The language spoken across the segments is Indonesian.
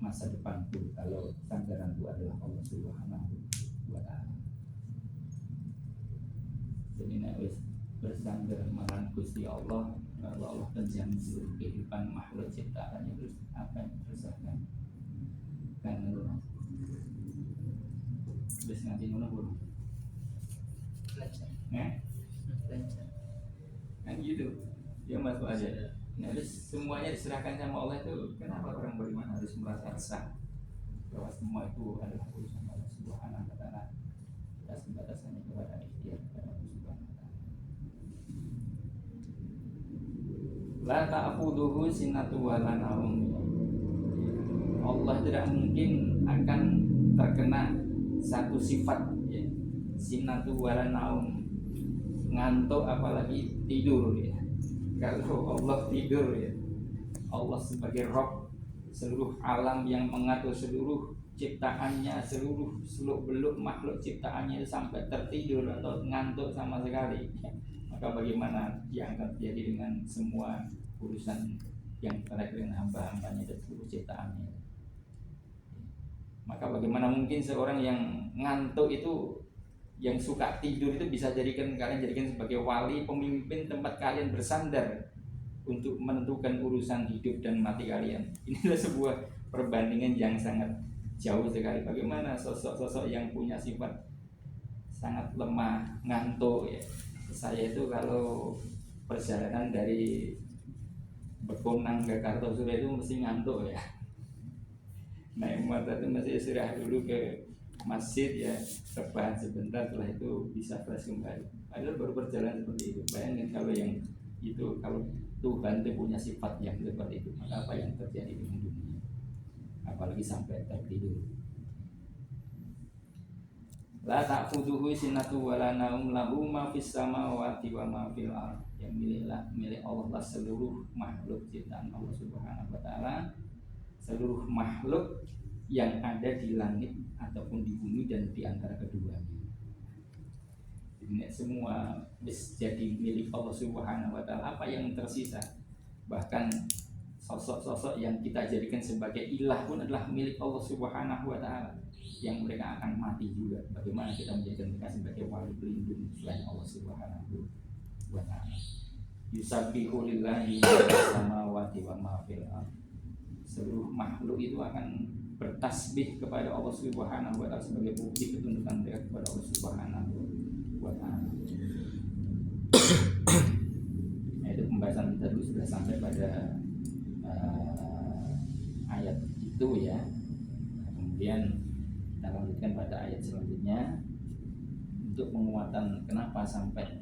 masa depanku kalau sandaranku adalah Allah Subhanahu wa Ta'ala. Jadi nek wis bersandar marang Gusti Allah, kalau Allah menjamin seluruh kehidupan makhluk ciptaannya, terus apa yang tersahkan kan itu terus nanti ngono burung Lancar. lancar kan gitu ya masuk aja. Nah, terus semuanya diserahkan sama Allah itu, kenapa orang beriman harus merasa resah bahwa semua itu adalah urusan Allah Subhanahu wa Ta'ala? Kita sebatas hanya kepada ikhtiar kepada Allah Subhanahu wa Ta'ala. La ta'khudhuhu sinatu wa la naum. Allah tidak mungkin akan terkena satu sifat ya. Sinatu wa la naum, ngantuk apalagi tidur ya. Kalau Allah tidur ya, Allah sebagai Rabb seluruh alam yang mengatur seluruh ciptaannya, seluruh seluk-beluk makhluk ciptaannya sampai tertidur atau ngantuk sama sekali ya. Maka bagaimana yang akan terjadi dengan semua urusan yang terkait dengan hamba-hambanya dan seluruh ciptaannya? Maka bagaimana mungkin seorang yang ngantuk itu, yang suka tidur itu bisa jadikan sebagai wali, pemimpin tempat kalian bersandar untuk menentukan urusan hidup dan mati kalian? Inilah sebuah perbandingan yang sangat jauh sekali. Bagaimana sosok-sosok yang punya sifat sangat lemah, ngantuk ya. Saya itu kalau perjalanan dari Bekonang ke Kartosura itu mesti ngantuk ya. Naik motor itu mesti istirahat dulu ke masjid ya, rebahan sebentar, setelah itu bisa fresh kembali. Padahal baru berjalan seperti itu. Bayangin kalau yang itu, kalau Tuhan itu punya sifat yang seperti itu, maka apa yang terjadi dengan dunia? Apalagi sampai tertidur. La ta'khudhuhu sinatu wa la naum, lahu ma fis samawati wa ma fil ardh. Yang milik Allah lah seluruh makhluk ciptaan Allah Subhanahu wa Ta'ala, seluruh makhluk yang ada di langit ataupun di bumi dan di antara keduanya. Jadi semua jadi milik Allah Subhanahu wa Ta'ala. Apa yang tersisa? Bahkan sosok-sosok yang kita jadikan sebagai ilah pun adalah milik Allah Subhanahu wa Ta'ala, yang mereka akan mati juga. Bagaimana kita menjadikan mereka sebagai wali pelindung selain Allah Subhanahu wa Ta'ala? Yusabbihu lillahi ma fis samawati wa ma fil ardh. Seluruh makhluk itu akan bertasbih kepada Allah Subhanahu wa Ta'ala sebagai bukti ketundukan mereka kepada Allah Subhanahu wa Ta'ala. Nah, itu pembahasan kita dulu sudah sampai pada ayat itu ya. Kemudian kita lanjutkan pada ayat selanjutnya untuk penguatan kenapa sampai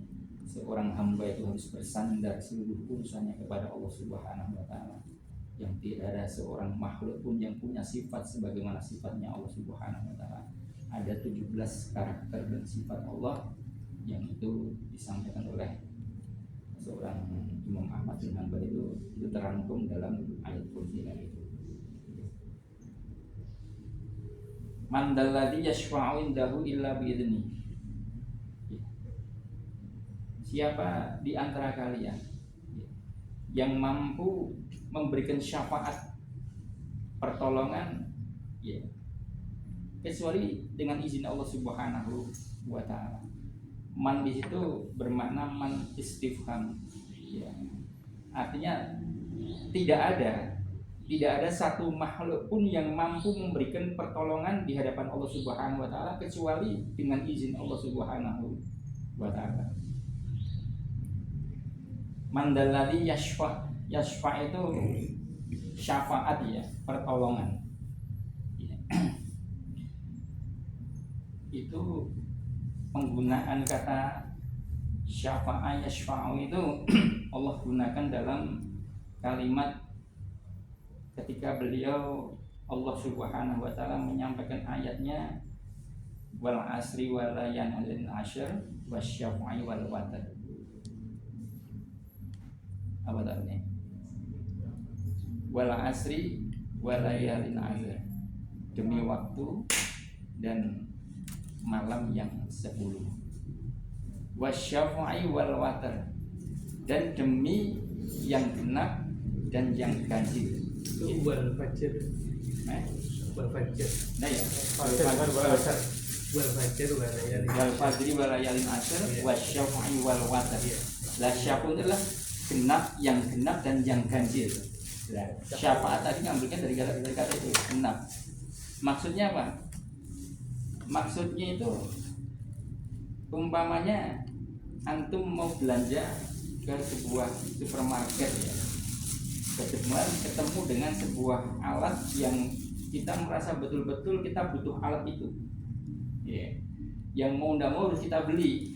seorang hamba itu harus bersandar seluruh urusannya kepada Allah Subhanahu wa Ta'ala, yang tidak ada seorang makhluk pun yang punya sifat sebagaimana sifatnya Allah Subhanahu wa Ta'ala. Ada 17 karakter dan sifat Allah yang itu disampaikan oleh seorang Imam Ahmad bin Hanbal, itu terangkum dalam ayat kursi itu. Man dalladzi yashfa'u indahu illa bi'idzni. Siapa di antara kalian yang mampu memberikan syafaat pertolongan ya, kecuali dengan izin Allah Subhanahu wa Ta'ala. Man di situ bermakna man istifham ya. Artinya tidak ada satu makhluk pun yang mampu memberikan pertolongan di hadapan Allah Subhanahu wa Ta'ala kecuali dengan izin Allah Subhanahu wa Ta'ala. Mandalladzi yashfa itu syafaat ya, pertolongan ya. Itu penggunaan kata syafa'a yashfa'u itu Allah gunakan dalam kalimat ketika beliau Allah Subhanahu wa Ta'ala menyampaikan ayatnya wal asri wal layalin ashr wasyafa'i wal watr. Apa artinya? Wal asri wal layalin ashr, demi waktu dan malam yang 10. Wasyafa'i wal watr, dan demi yang genap dan yang ganjil. Itu wal fajr. Eh, Wal fajr. nah ya. Wal fajr wal layali. Wal fajri wal layalin ashr wasyafa'i wal watr. Lah syafa itu adalah genap, yang genap dan yang ganjil. Nah, syafaat tadi ngambilnya dari kata itu genap. Maksudnya apa? Maksudnya itu umpamanya antum mau belanja ke sebuah supermarket ya, ketemu dengan sebuah alat yang kita merasa betul-betul kita butuh alat itu ya, yang mau tidak mau harus kita beli.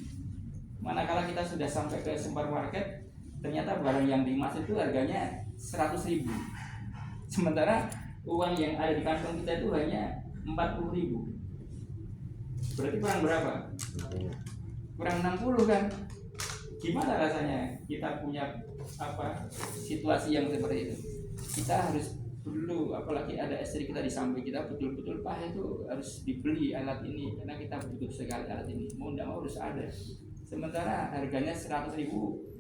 Manakala kita sudah sampai ke supermarket, ternyata barang yang dimaksud itu harganya 100.000, sementara uang yang ada di kantong kita itu hanya 40.000. Berarti kurang berapa? Kurang 60 kan? Gimana rasanya kita punya situasi yang seperti itu? Kita harus dulu, apalagi ada istri kita di samping kita, betul-betul Pak itu harus dibeli alat ini karena kita butuh sekali alat ini, mau tidak mau harus ada. Sementara harganya 100.000,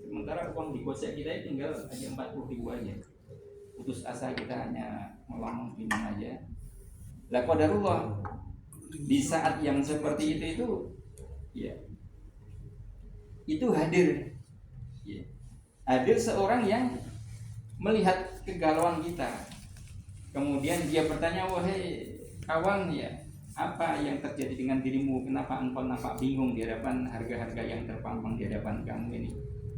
sementara uang di gocek kita tinggal hanya 40.000 aja. Putus asa kita hanya melomong bingung aja. Lah qadarullah, di saat yang seperti itu ya, itu hadir ya, hadir seorang yang melihat kegalauan kita, kemudian dia bertanya, wahai kawan ya, apa yang terjadi dengan dirimu, kenapa engkau nampak bingung di hadapan harga-harga yang terpampang di hadapan kamu ini?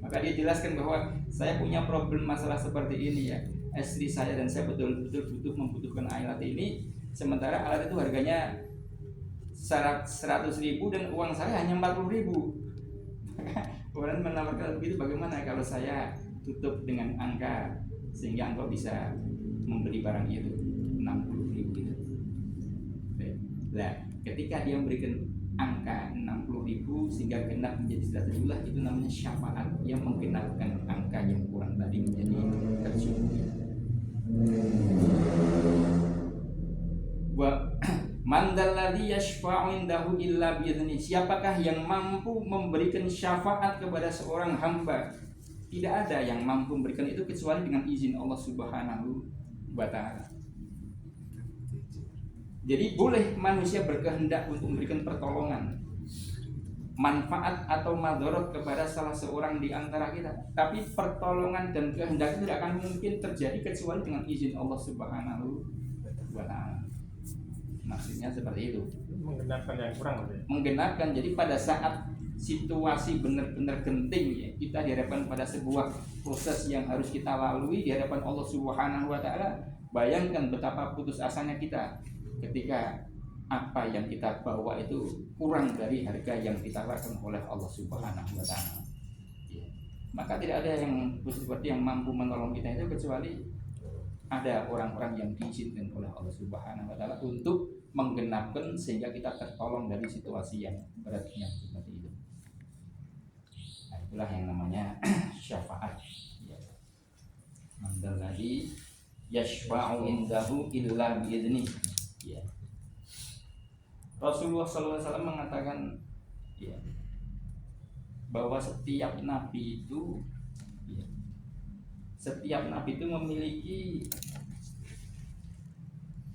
Maka dia jelaskan bahwa saya punya problem masalah seperti ini ya, istri saya dan saya betul-betul membutuhkan alat ini, sementara alat itu harganya 100.000 dan uang saya hanya 40.000. Orang menawarkan begitu, bagaimana kalau saya tutup dengan angka sehingga engkau bisa membeli barang itu 60.000 gitu. Nah, ketika dia memberikan angka 60.000 sehingga genap menjadi 100.000, itu namanya syafaat yang menggenapkan angka yang kurang tadi menjadi tercukupi. Man dzalladzi yashfa'u indahu illa bi'idznih. Siapakah yang mampu memberikan syafaat kepada seorang hamba? Tidak ada yang mampu memberikan itu kecuali dengan izin Allah Subhanahu wa taala. Jadi boleh manusia berkehendak untuk memberikan pertolongan, manfaat atau madharat kepada salah seorang di antara kita, tapi pertolongan dan kehendak itu tidak akan mungkin terjadi kecuali dengan izin Allah Subhanahu wa taala. Maksudnya seperti itu. Menggenapkan yang kurang ya? Menggenapkan, jadi pada saat situasi benar-benar genting ya, kita dihadapkan pada sebuah proses yang harus kita lalui di hadapan Allah Subhanahu wa taala. Bayangkan betapa putus asanya kita ketika apa yang kita bawa itu kurang dari harga yang ditawarkan oleh Allah Subhanahu wa taala. Ya. Maka tidak ada yang seperti yang mampu menolong kita itu kecuali ada orang-orang yang diizinkan oleh Allah Subhanahu wa taala untuk menggenapkan sehingga kita tertolong dari situasi yang berat yang seperti itu. Nah, itulah yang namanya syafaat. Ya. Man dzalladzi yashfa'u indahu illa bi'idznih. Ya. Rasulullah SAW mengatakan ya, bahwa setiap nabi itu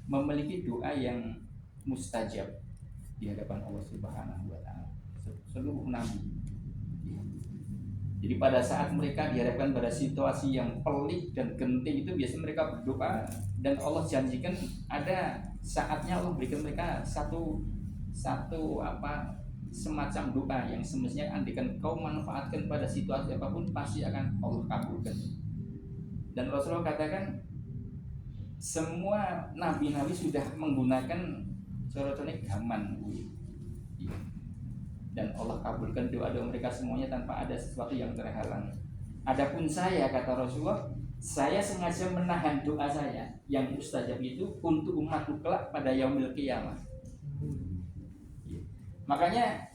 memiliki doa yang mustajab di hadapan Allah Subhanahu wa taala. Seluruh nabi. Jadi pada saat mereka dihadapkan pada situasi yang pelik dan genting itu biasanya mereka berdoa, dan Allah janjikan ada saatnya Allah berikan mereka satu semacam doa yang semestinya andikan kau manfaatkan pada situasi apapun pasti akan Allah kabulkan. Dan Rasulullah katakan semua nabi-nabi sudah menggunakan cara-cara gaman, dan Allah kabulkan doa-doa mereka semuanya tanpa ada sesuatu yang terhalang. Adapun saya, kata Rasulullah, saya sengaja menahan doa saya yang mustajab itu untuk umatku kelak pada yaumil qiyamah. Makanya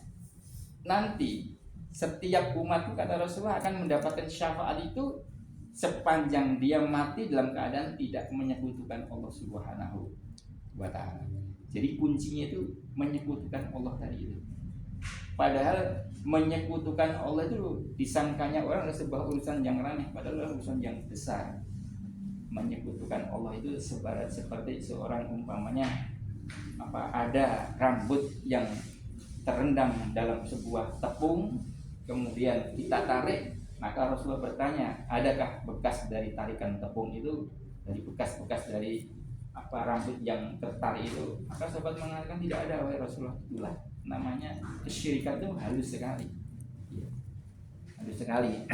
nanti setiap umatku, kata Rasulullah, akan mendapatkan syafaat itu sepanjang dia mati dalam keadaan tidak menyekutukan Allah Subhanahu wa taala. Jadi kuncinya itu menyekutukan Allah tadi itu. Padahal menyekutukan Allah itu disangkanya orang adalah sebuah urusan yang remeh, padahal adalah urusan yang besar. menyekutukan Allah itu seperti seorang umpamanya ada rambut yang terendam dalam sebuah tepung, kemudian kita tarik, maka Rasulullah bertanya, adakah bekas dari tarikan tepung itu, dari bekas-bekas dari rambut yang tertarik itu? Maka sahabat mengatakan tidak ada, wahai Rasulullah. Itulah namanya kesyirikan, itu halus sekali, halus sekali.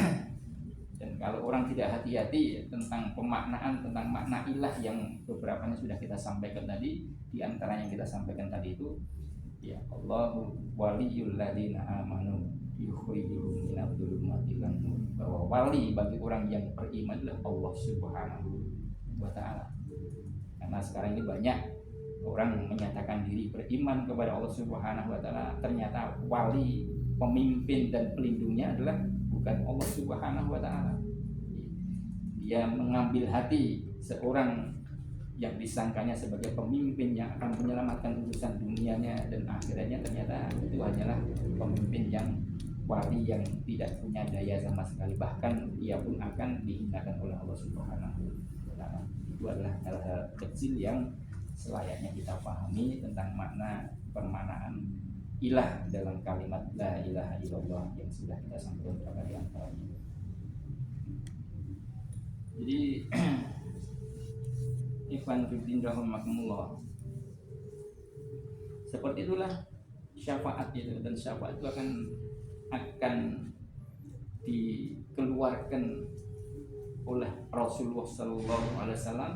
Dan kalau orang tidak hati-hati tentang pemaknaan, tentang makna ilah yang beberapanya sudah kita sampaikan tadi, di antara yang kita sampaikan tadi itu, ya Allahu waliyul ladzina amanu yukhrijuhum minadh dhulumati ilan nur, bahwa wali bagi orang yang beriman adalah Allah Subhanahu wa taala. Karena sekarang ini banyak orang menyatakan diri beriman kepada Allah Subhanahu wa taala, ternyata wali, pemimpin dan pelindungnya adalah bukan Allah Subhanahu wa taala. Dia mengambil hati seorang yang disangkanya sebagai pemimpin yang akan menyelamatkan urusan dunianya dan akhiratnya, ternyata itu hanyalah pemimpin yang wali yang tidak punya daya sama sekali, bahkan ia pun akan dihinakan oleh Allah Subhanahu wa taala. Itu adalah hal-hal kecil yang selayaknya kita pahami tentang makna permanaan ilah dalam kalimat la ilaha illallah yang sudah kita sampaikan beberapa di antaranya. Jadi ikhwan fillah rahimakumullah, seperti itulah syafaat itu, dan syafaat itu akan dikeluarkan oleh Rasulullah Sallallahu Alaihi Wasallam,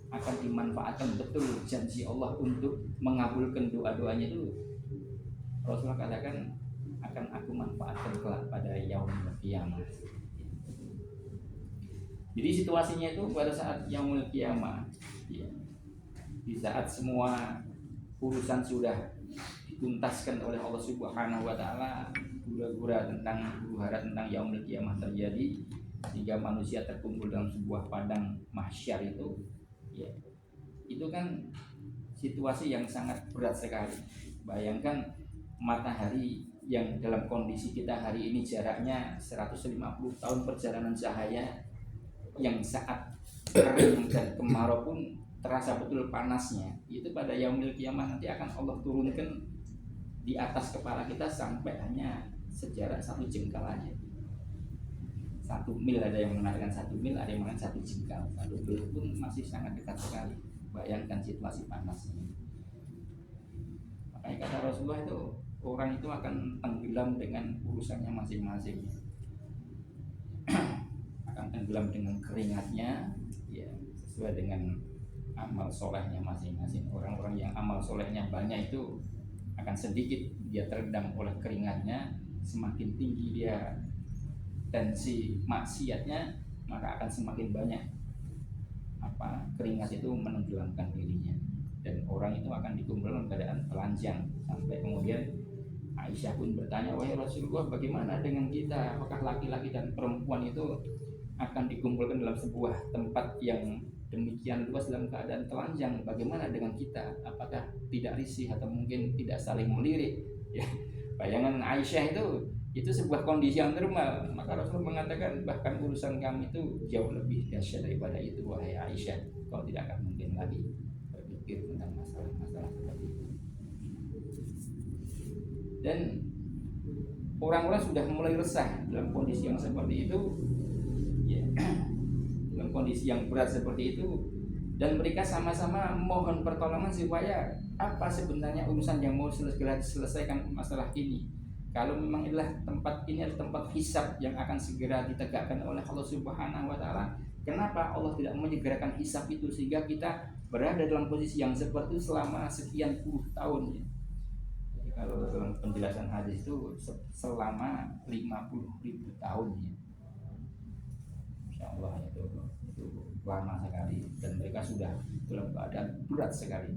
akan dimanfaatkan betul janji Allah untuk mengabulkan doa-doanya itu. Rasulullah katakan akan aku manfaatkan kelak pada yaumul qiyamah. Jadi situasinya itu pada saat yaumul qiyamah, ya, di saat semua urusan sudah dituntaskan oleh Allah Subhanahu wa taala, gura-gura tentang huru-hara tentang yaumul qiyamah terjadi, sehingga manusia terkumpul dalam sebuah padang mahsyar itu, ya, itu kan situasi yang sangat berat sekali. Bayangkan matahari yang dalam kondisi kita hari ini jaraknya 150 tahun perjalanan cahaya, yang saat kering dan kemarau pun terasa betul panasnya, itu pada yaumil qiyamah nanti akan Allah turunkan di atas kepala kita sampai hanya sejarak 1 jengkal aja. 1 mil, ada yang mengatakan 1 mil, ada yang mengatakan 1 jengkal. 1 mil pun masih sangat dekat sekali. Bayangkan situasi panasnya. Makanya kata Rasulullah itu, orang itu akan tenggelam dengan urusannya masing-masing, akan tenggelam dengan keringatnya, ya, sesuai dengan amal solehnya masing-masing. Orang-orang yang amal solehnya banyak itu akan sedikit dia terendam oleh keringatnya, semakin tinggi dia tensi maksiatnya, maka akan semakin banyak keringat itu menenggelamkan dirinya, dan orang itu akan dikumpulkan keadaan telanjang. Sampai kemudian Aisyah pun bertanya, wahai Rasulullah, bagaimana dengan kita? Apakah laki-laki dan perempuan itu akan dikumpulkan dalam sebuah tempat yang demikian luas dalam keadaan telanjang? Bagaimana dengan kita? Apakah tidak risih atau mungkin tidak saling melirik? Ya, bayangan Aisyah itu sebuah kondisi yang normal. Maka Rasul mengatakan, bahkan urusan kami itu jauh lebih dahsyat daripada itu, wahai Aisyah. Kau tidak akan mungkin lagi berpikir tentang masalah-masalah seperti itu. Dan orang-orang sudah mulai resah dalam kondisi yang seperti itu, ya, dalam kondisi yang berat seperti itu, dan mereka sama-sama mohon pertolongan supaya apa sebenarnya urusan yang mau segera diselesaikan masalah ini. Kalau memang inilah tempat ini adalah tempat hisab yang akan segera ditegakkan oleh Allah Subhanahu wa taala, kenapa Allah tidak menyegerakan hisab itu sehingga kita berada dalam posisi yang seperti itu selama sekian puluh tahun, ya. Jadi kalau dalam penjelasan hadis itu selama 50.000 tahun, ya. Insya Allah itu lama sekali, dan mereka sudah dalam keadaan berat sekali.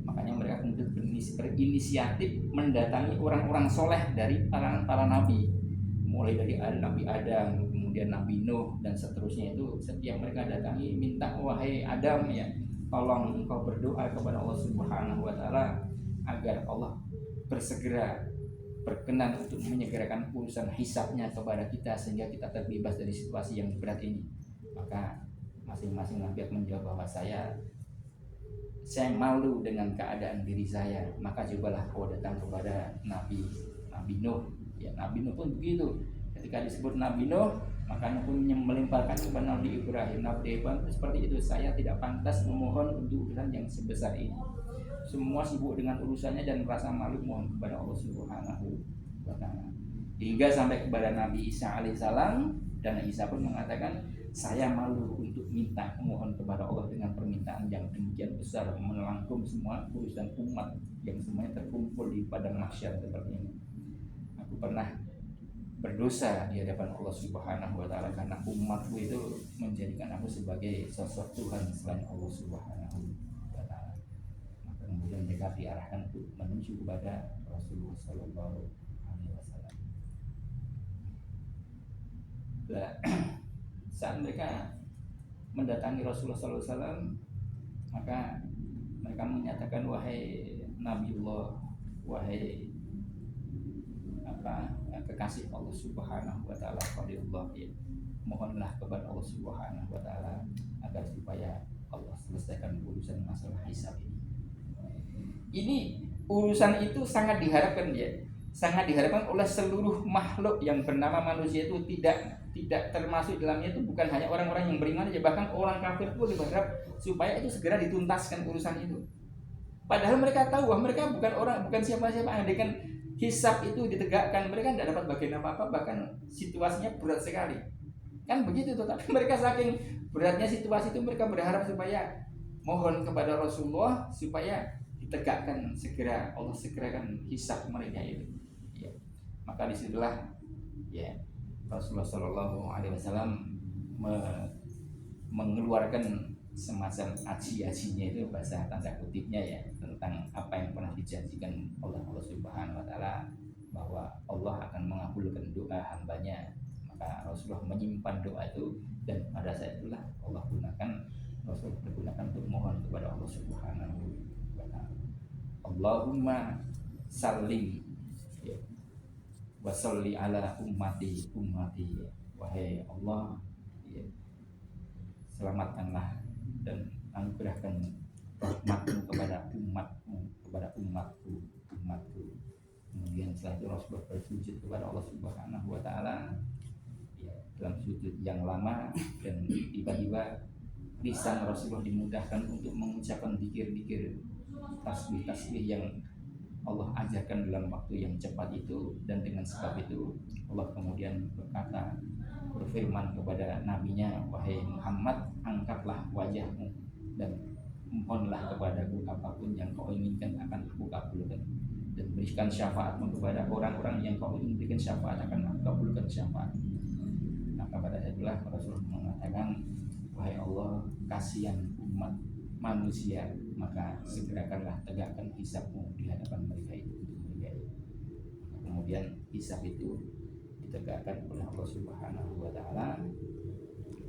Makanya mereka kemudian berinisiatif mendatangi orang-orang soleh dari para nabi, mulai dari Nabi Adam, kemudian Nabi Nuh, dan seterusnya. Itu setiap mereka datangi minta, wahai Adam, ya, tolong engkau berdoa kepada Allah Subhanahu wa taala agar Allah bersegera berkenan untuk menyegerakan urusan hisabnya kepada kita sehingga kita terbebas dari situasi yang berat ini. Maka masing-masing nabi akan menjawab bahwa saya malu dengan keadaan diri saya. Maka cobalah kau datang kepada Nabi Nuh. Ya, Nabi Nuh pun begitu. Ketika disebut Nabi Nuh, maka Nuh pun melemparkan kepada Nabi Ibrahim. Nabi Ibrahim seperti itu, saya tidak pantas memohon untuk urusan yang sebesar ini. Semua sibuk dengan urusannya dan merasa malu mohon kepada Allah Subhanahu wa Ta'ala. Hingga sampai kepada Nabi Isa alaihissalam, dan Isa pun mengatakan, saya malu untuk minta mohon kepada Allah dengan permintaan yang demikian besar, melangkum semua urusan umat yang semuanya terkumpul di padang mahsyar seperti ini. Aku pernah berdosa di hadapan Allah Subhanahu wa Ta'ala karena umatku itu menjadikan aku sebagai sosok Tuhan selain Allah Subhanahu wa Ta'ala. Maka kemudian mereka diarahkan untuk menuju kepada Rasulullah Sallallahu Alaihi Wasallam. Saat mereka mendatangi Rasulullah SAW, maka mereka menyatakan, wahai Nabiullah, wahai kekasih Allah Subhanahu wa Ta'ala, Fadilullah, ya, mohonlah kepada Allah Subhanahu wa Ta'ala agar supaya Allah selesaikan urusan masalah hisab ini. Ini urusan itu sangat diharapkan, ya, sangat diharapkan oleh seluruh makhluk yang bernama manusia. Itu tidak termasuk dalamnya itu bukan hanya orang-orang yang beriman saja, bahkan orang kafir pun berharap supaya itu segera dituntaskan urusan itu. Padahal mereka tahu bahwa mereka bukan siapa-siapa. Andaikan hisab itu ditegakkan, mereka tidak dapat bagian apa-apa, bahkan situasinya berat sekali. Kan begitu tuh, tapi mereka saking beratnya situasi itu, mereka berharap supaya mohon kepada Rasulullah supaya ditegakkan segera, Allah segerakan hisab mereka itu. Ya. Maka disitulah, ya, Rasulullah Shallallahu Alaihi Wasallam mengeluarkan semacam aji-ajinya, itu bahasa tanda kutipnya, ya, tentang apa yang pernah dijanjikan oleh Allah Subhanahu Wa Taala bahwa Allah akan mengabulkan doa hambanya. Maka Rasulullah menyimpan doa itu, dan pada saat itulah Rasulullah bergunakan untuk mohon kepada Allah Subhanahu Wa Taala. Allahumma sallim, ya, wa sholli ala ummati, wahai Allah, ya, selamatkanlah dan anugerahkan rahmatmu kepada umatku. Kemudian setelah itu Rasulullah bersujud kepada Allah Subhanahu wa Ta'ala, ya, dalam sujud yang lama, dan tiba-tiba lisan Rasulullah dimudahkan untuk mengucapkan zikir-zikir, tasbih-tasbih yang Allah ajarkan dalam waktu yang cepat itu. Dan dengan sebab itu Allah kemudian berfirman kepada nabinya, wahai Muhammad, angkatlah wajahmu dan mohonlah kepadaku apapun yang kau inginkan akan aku kabulkan, dan berikan syafaatmu kepada orang-orang yang kau ingin berikan syafaat akan aku kabulkan syafaat. Maka pada saat itulah Rasulullah mengatakan, wahai Allah, kasihan umat manusia, maka segerakanlah tegakkan hisabmu di hadapan mereka itu. Kemudian hisab itu ditegakkan oleh Allah Subhanahu wa Ta'ala.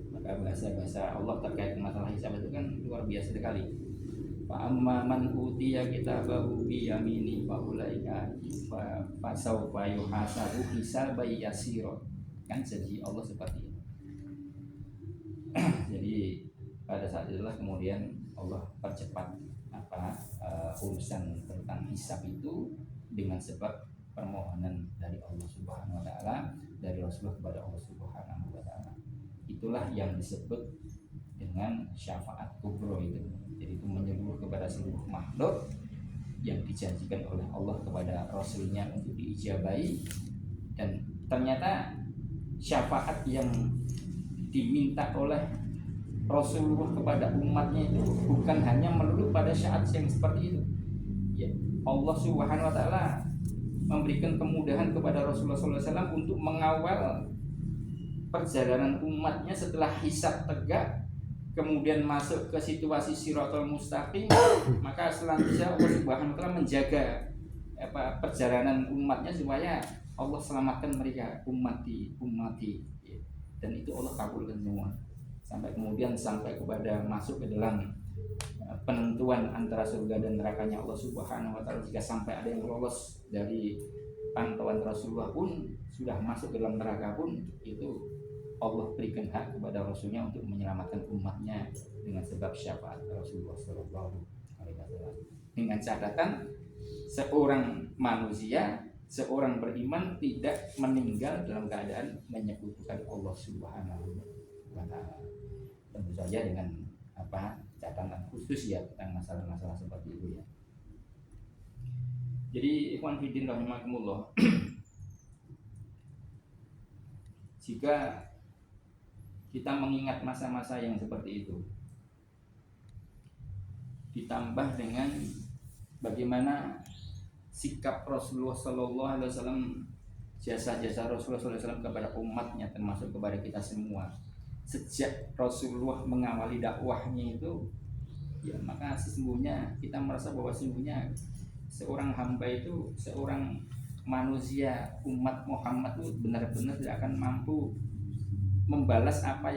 Maka bahasa Allah terkait masalah hisab itu kan luar biasa sekali. Fa amma man utiya kitabahu bi yamini fa ulaika fa sawfa yuhasabu hisaban yasira. Kan jadi Allah seperti itu. Jadi pada saat itulah kemudian Allah percepat urusan tentang hisab itu dengan sebab permohonan dari Allah Subhanahu wa Ta'ala, dari Rasulullah kepada Allah Subhanahu wa Ta'ala. Itulah yang disebut dengan syafaat kubro itu. Jadi itu menyeluruh kepada seluruh makhluk yang dijanjikan oleh Allah kepada Rasulnya untuk diijabahi. Dan ternyata syafaat yang diminta oleh Rasulullah kepada umatnya itu bukan hanya melulu pada saat yang seperti itu, ya. Allah Subhanahu wa Ta'ala memberikan kemudahan kepada Rasulullah SAW untuk mengawal perjalanan umatnya setelah hisab tegak, kemudian masuk ke situasi Shiratal Mustaqim. Maka selanjutnya Allah Subhanahu wa Ta'ala menjaga perjalanan umatnya supaya Allah selamatkan mereka, ummati, ya. Dan itu Allah kabulkan semua. Sampai kepada masuk ke dalam penentuan antara surga dan nerakanya Allah Subhanahu wa Ta'ala. Jika sampai ada yang lolos dari pantauan Rasulullah pun, sudah masuk ke dalam neraka pun, itu Allah berikan hak kepada Rasulnya untuk menyelamatkan umatnya dengan sebab syafaat Rasulullah Shallallahu Alaihi Wasallam. Dengan catatan seorang manusia, seorang beriman tidak meninggal dalam keadaan menyekutukan Allah Subhanahu wa Ta'ala. Tentu saja dengan catatan khusus ya tentang masalah-masalah seperti itu ya. Jadi ikhwan fillah rahimakumullah, jika kita mengingat masa-masa yang seperti itu, ditambah dengan bagaimana sikap Rasulullah Sallallahu Alaihi Wasallam, jasa-jasa Rasulullah Sallallahu Alaihi Wasallam kepada umatnya, termasuk kepada kita semua, sejak Rasulullah mengawali dakwahnya itu, ya maka sesungguhnya kita merasa bahwa sesungguhnya seorang hamba itu, seorang manusia umat Muhammad itu benar-benar tidak akan mampu membalas apa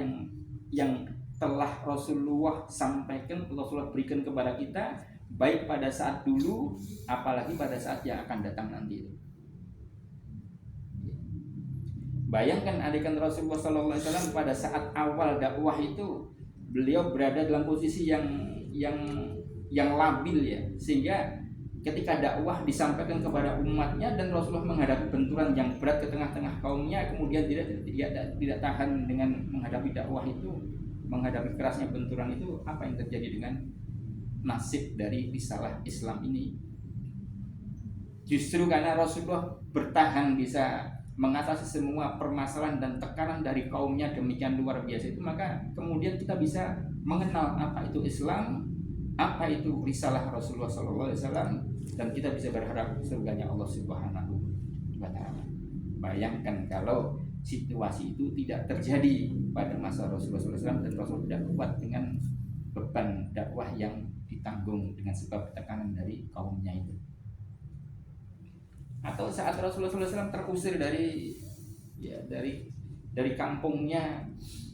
yang telah Rasulullah sampaikan, Rasulullah berikan kepada kita, baik pada saat dulu, apalagi pada saat yang akan datang nanti. Bayangkan adegan Rasulullah SAW pada saat awal dakwah itu, beliau berada dalam posisi yang labil ya, sehingga ketika dakwah disampaikan kepada umatnya dan Rasulullah menghadapi benturan yang berat ke tengah-tengah kaumnya, kemudian tidak tahan dengan menghadapi dakwah itu, menghadapi kerasnya benturan itu, apa yang terjadi dengan nasib dari risalah Islam ini? Justru karena Rasulullah bertahan bisa mengatasi semua permasalahan dan tekanan dari kaumnya demikian luar biasa itu, maka kemudian kita bisa mengenal apa itu Islam, apa itu risalah Rasulullah SAW, dan kita bisa berharap surganya Allah Subhanahu wa Ta'ala. Bayangkan kalau situasi itu tidak terjadi pada masa Rasulullah SAW dan Rasul tidak kuat dengan beban dakwah yang ditanggung dengan sebab tekanan dari kaumnya itu. Atau saat Rasulullah SAW terusir dari kampungnya,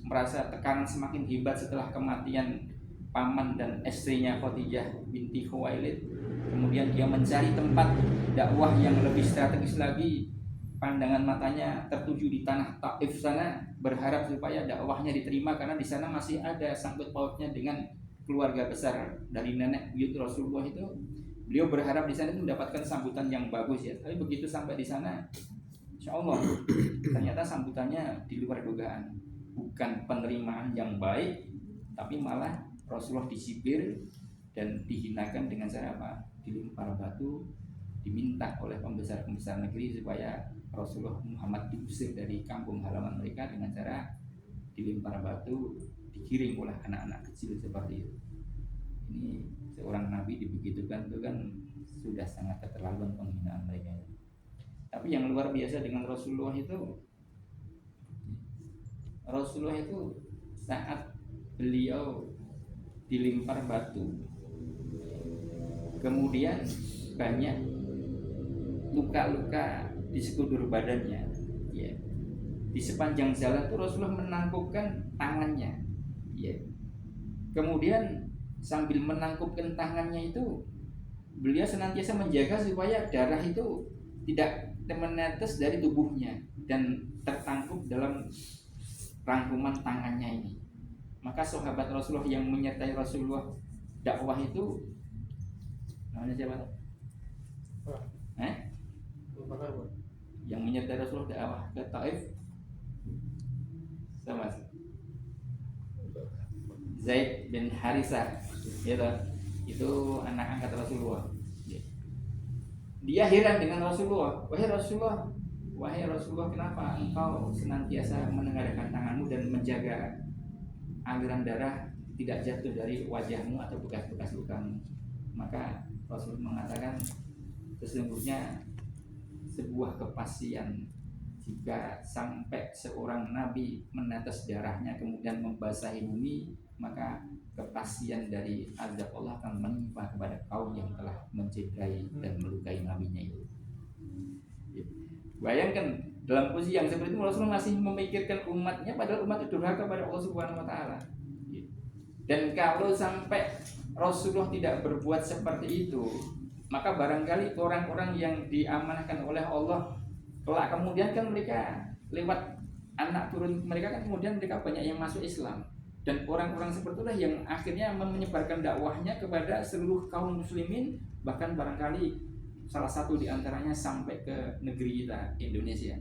merasa tekanan semakin hebat setelah kematian paman dan istrinya Khadijah binti Khuwailid, kemudian dia mencari tempat dakwah yang lebih strategis lagi. Pandangan matanya tertuju di tanah Taif sana, berharap supaya dakwahnya diterima karena di sana masih ada sangkut pautnya dengan keluarga besar dari nenek buyut Rasulullah itu. Beliau berharap di sana itu mendapatkan sambutan yang bagus ya. Tapi begitu sampai di sana, insya Allah ternyata sambutannya di luar dugaan, bukan penerimaan yang baik, tapi malah Rasulullah disipir dan dihinakan dengan cara apa? Dilempar batu, diminta oleh pembesar-pembesar negeri supaya Rasulullah Muhammad diusir dari kampung halaman mereka dengan cara dilempar batu, digiring oleh anak-anak kecil seperti itu. Ini seorang nabi dibegitukan itu kan sudah sangat keterlaluan penghinaan mereka. Tapi yang luar biasa dengan Rasulullah itu saat beliau dilempar batu, kemudian banyak luka-luka di sekujur badannya ya. Di sepanjang jalan itu Rasulullah menangkupkan tangannya ya. Kemudian sambil menangkupkan tangannya itu, beliau senantiasa menjaga supaya darah itu tidak menetes dari tubuhnya dan tertangkup dalam rangkuman tangannya ini. Maka sahabat Rasulullah yang menyertai Rasulullah dakwah itu namanya siapa? Yang menyertai Rasulullah dakwah ke Taif sama Zaid bin Harisah gitu. Itu anak angkat Rasulullah. Dia heran dengan Rasulullah. Wahai Rasulullah, kenapa engkau senantiasa menengadahkan tanganmu dan menjaga aliran darah tidak jatuh dari wajahmu atau bekas-bekas lukamu? Maka Rasul mengatakan, sesungguhnya sebuah kepastian jika sampai seorang nabi menetes darahnya kemudian membasahi bumi, maka kepastian dari azab Allah akan menimpa kepada kaum yang telah mencederai dan melukai nabinya itu. Bayangkan dalam posisi yang seperti itu Rasulullah masih memikirkan umatnya, padahal umat itu durhaka kepada Allah Subhanahu wa Ta'ala. Dan kalau sampai Rasulullah tidak berbuat seperti itu, maka barangkali orang-orang yang diamanahkan oleh Allah kelak kemudian kan mereka lewat anak turun mereka kan kemudian mereka banyak yang masuk Islam, dan orang-orang seperti itulah yang akhirnya menyebarkan dakwahnya kepada seluruh kaum muslimin, bahkan barangkali salah satu di antaranya sampai ke negeri kita Indonesia.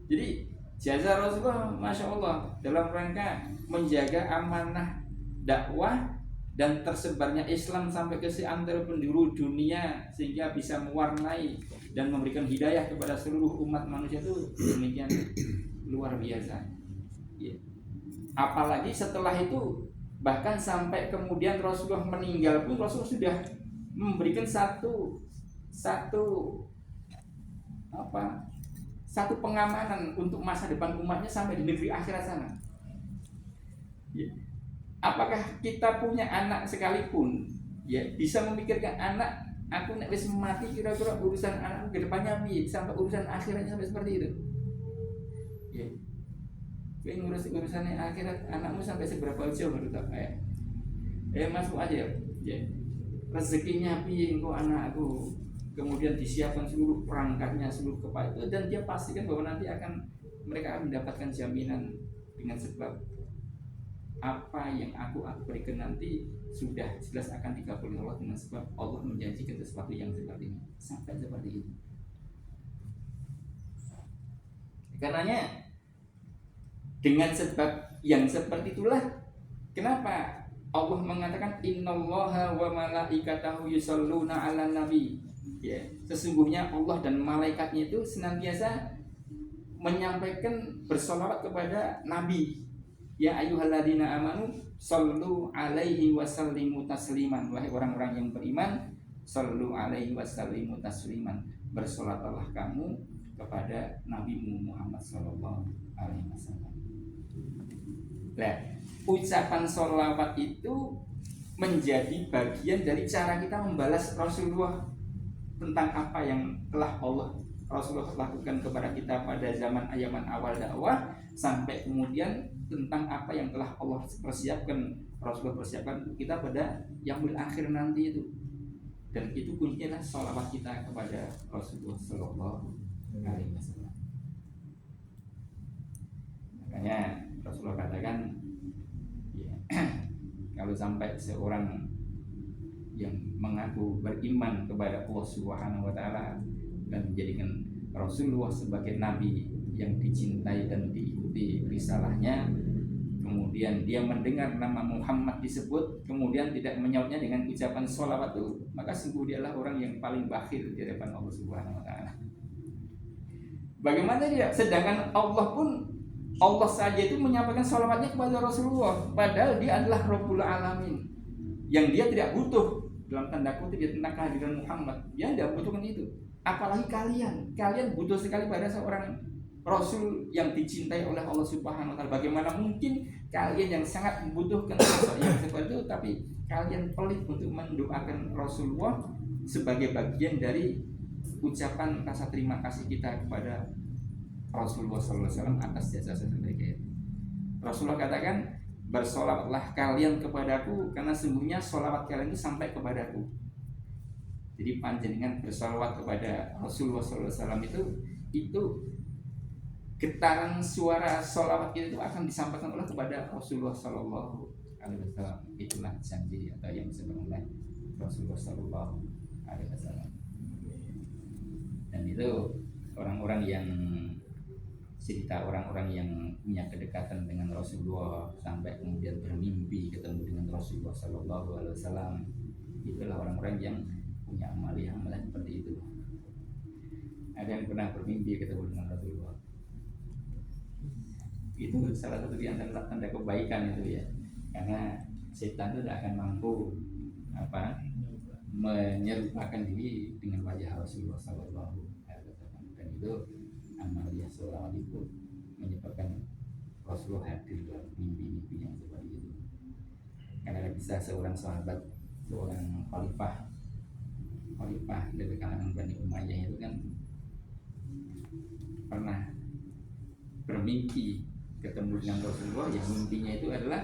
Jadi jasa Rasulullah Masya Allah dalam rangka menjaga amanah dakwah dan tersebarnya Islam sampai ke seantero penjuru dunia, sehingga bisa mewarnai dan memberikan hidayah kepada seluruh umat manusia, itu demikian luar biasa ya. Apalagi setelah itu, bahkan sampai kemudian Rasulullah meninggal pun Rasulullah sudah memberikan satu pengamanan untuk masa depan umatnya sampai di negeri akhirat sana ya. Apakah kita punya anak sekalipun ya bisa memikirkan anak, aku nek wis mati kira-kira urusan anakku ke depannya piye, sampai urusan akhiratnya sampai seperti itu ya. Kowe ngurus urusannya akhirat anakmu sampai seberapa jauh menurut apa ya? Masuk aja ya. Rezekinya piye engko anakku, kemudian disiapkan seluruh perangkatnya, seluruh kepala itu, dan dia pastikan bahwa nanti mereka akan mendapatkan jaminan dengan sebab apa yang aku berikan nanti sudah jelas akan dikabulkan Allah, dengan sebab Allah menjanjikan sesuatu yang seperti ini, sampai seperti itu. Karenanya dengan sebab yang seperti itulah kenapa Allah mengatakan innallaha wa malaikatahu yusholluna 'alan nabi ya. Sesungguhnya Allah dan malaikatnya itu senantiasa menyampaikan bersolawat kepada Nabi. Ya ayyuhalladzina amanu shollu alaihi wasallimu tasliman. Wahai orang-orang yang beriman, shollu alaihi wasallimu tasliman. Bersolatlah kamu kepada Nabi Muhammad sallallahu alaihi wasallam. Nah, ucapan sholawat itu menjadi bagian dari cara kita membalas Rasulullah tentang apa yang telah Rasulullah lakukan kepada kita pada zaman awal dakwah, sampai kemudian tentang apa yang telah Allah Rasulullah persiapkan untuk kita pada yaumul akhir nanti itu. Dan itu kuncinya adalah sholawat kita kepada Rasulullah sallallahu alaihi wasallam. Makanya Rasulullah katakan ya, kalau sampai seorang yang mengaku beriman kepada Allah Subhanahu wa taala dan menjadikan Rasulullah sebagai nabi yang dicintai dan diikuti risalahnya, kemudian dia mendengar nama Muhammad disebut, kemudian tidak menyautnya dengan ucapan sholawat itu, maka sungguh dialah orang yang paling bakhil di hadapan Allah Subhanahu wa taala. Bagaimana dia? Sedangkan Allah saja itu menyampaikan sholawatnya kepada Rasulullah, padahal dia adalah Rabbul Alamin, yang dia tidak butuh dalam tanda kutip ya tentang kehadiran Muhammad, dia tidak butuhkan itu. Apalagi kalian butuh sekali pada seorang Rasul yang dicintai oleh Allah Subhanahu wa taala. Bagaimana mungkin kalian yang sangat membutuhkan sosok yang seperti itu, tapi kalian pelit untuk mendoakan Rasulullah sebagai bagian dari ucapan rasa terima kasih kita kepada Rasulullah SAW atas jasa-jasa mereka. Rasulullah katakan, bersolawatlah kalian kepadaku karena sungguhnya solawat kalian itu sampai kepadaku. Jadi panjenengan bersolawat kepada Rasulullah SAW itu getaran suara solawat itu akan disampaikan oleh kepada Rasulullah Sallallahu Alaihi Wasallam. Itulah janji atau yang disebut oleh Rasulullah Sallallahu Alaihi Wasallam. Dan itu orang-orang yang punya kedekatan dengan Rasulullah sampai kemudian bermimpi ketemu dengan Rasulullah Sallallahu Alaihi Wasallam. Itulah orang-orang yang punya amalia seperti itu. Ada yang pernah bermimpi ketemu dengan Rasulullah. Itu salah satu di antara tanda kebaikan itu ya, karena setan itu tidak akan mampu menyerupakan diri dengan wajah Rasulullah Sallallahu Alaihi Wasallam. Dan itu amalia seorang itu menyebabkan Rasulullah hadir dalam mimpi-mimpi yang seperti itu. Karena bisa seorang sahabat, seorang khalifah dari kalangan Bani Umayyah itu kan pernah bermimpi ketemu dengan Rasulullah, yang mimpinya itu adalah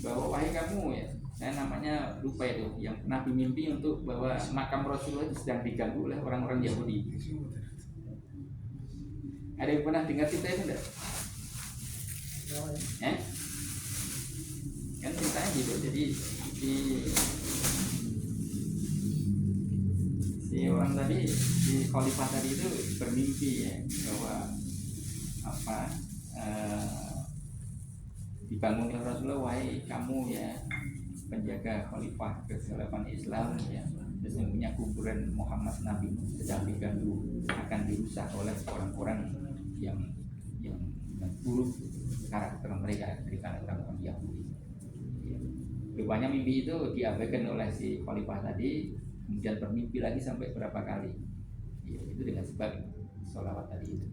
bahwa wahai kamu ya, saya namanya lupa itu, yang pernah bermimpi untuk bahwa makam Rasulullah itu sedang diganggu oleh orang-orang Yahudi. Ada yang pernah dengar cerita itu enggak? Kan ceritanya gitu. Jadi si orang tadi, si khalifah tadi itu bermimpi ya bahwa apa dibangun oleh Rasulullah, wahai kamu ya penjaga khalifah kekhilafan Islam ya, sesungguhnya kuburan Muhammad Nabi sedang diganggu, akan dirusak oleh orang-orang yang buruk karakter mereka dari karakter orang Yahudi. Ya. Rupanya mimpi itu diabaikan oleh si khalifah tadi, kemudian bermimpi lagi sampai berapa kali. Ya, itu dengan sebab sholawat tadi itu.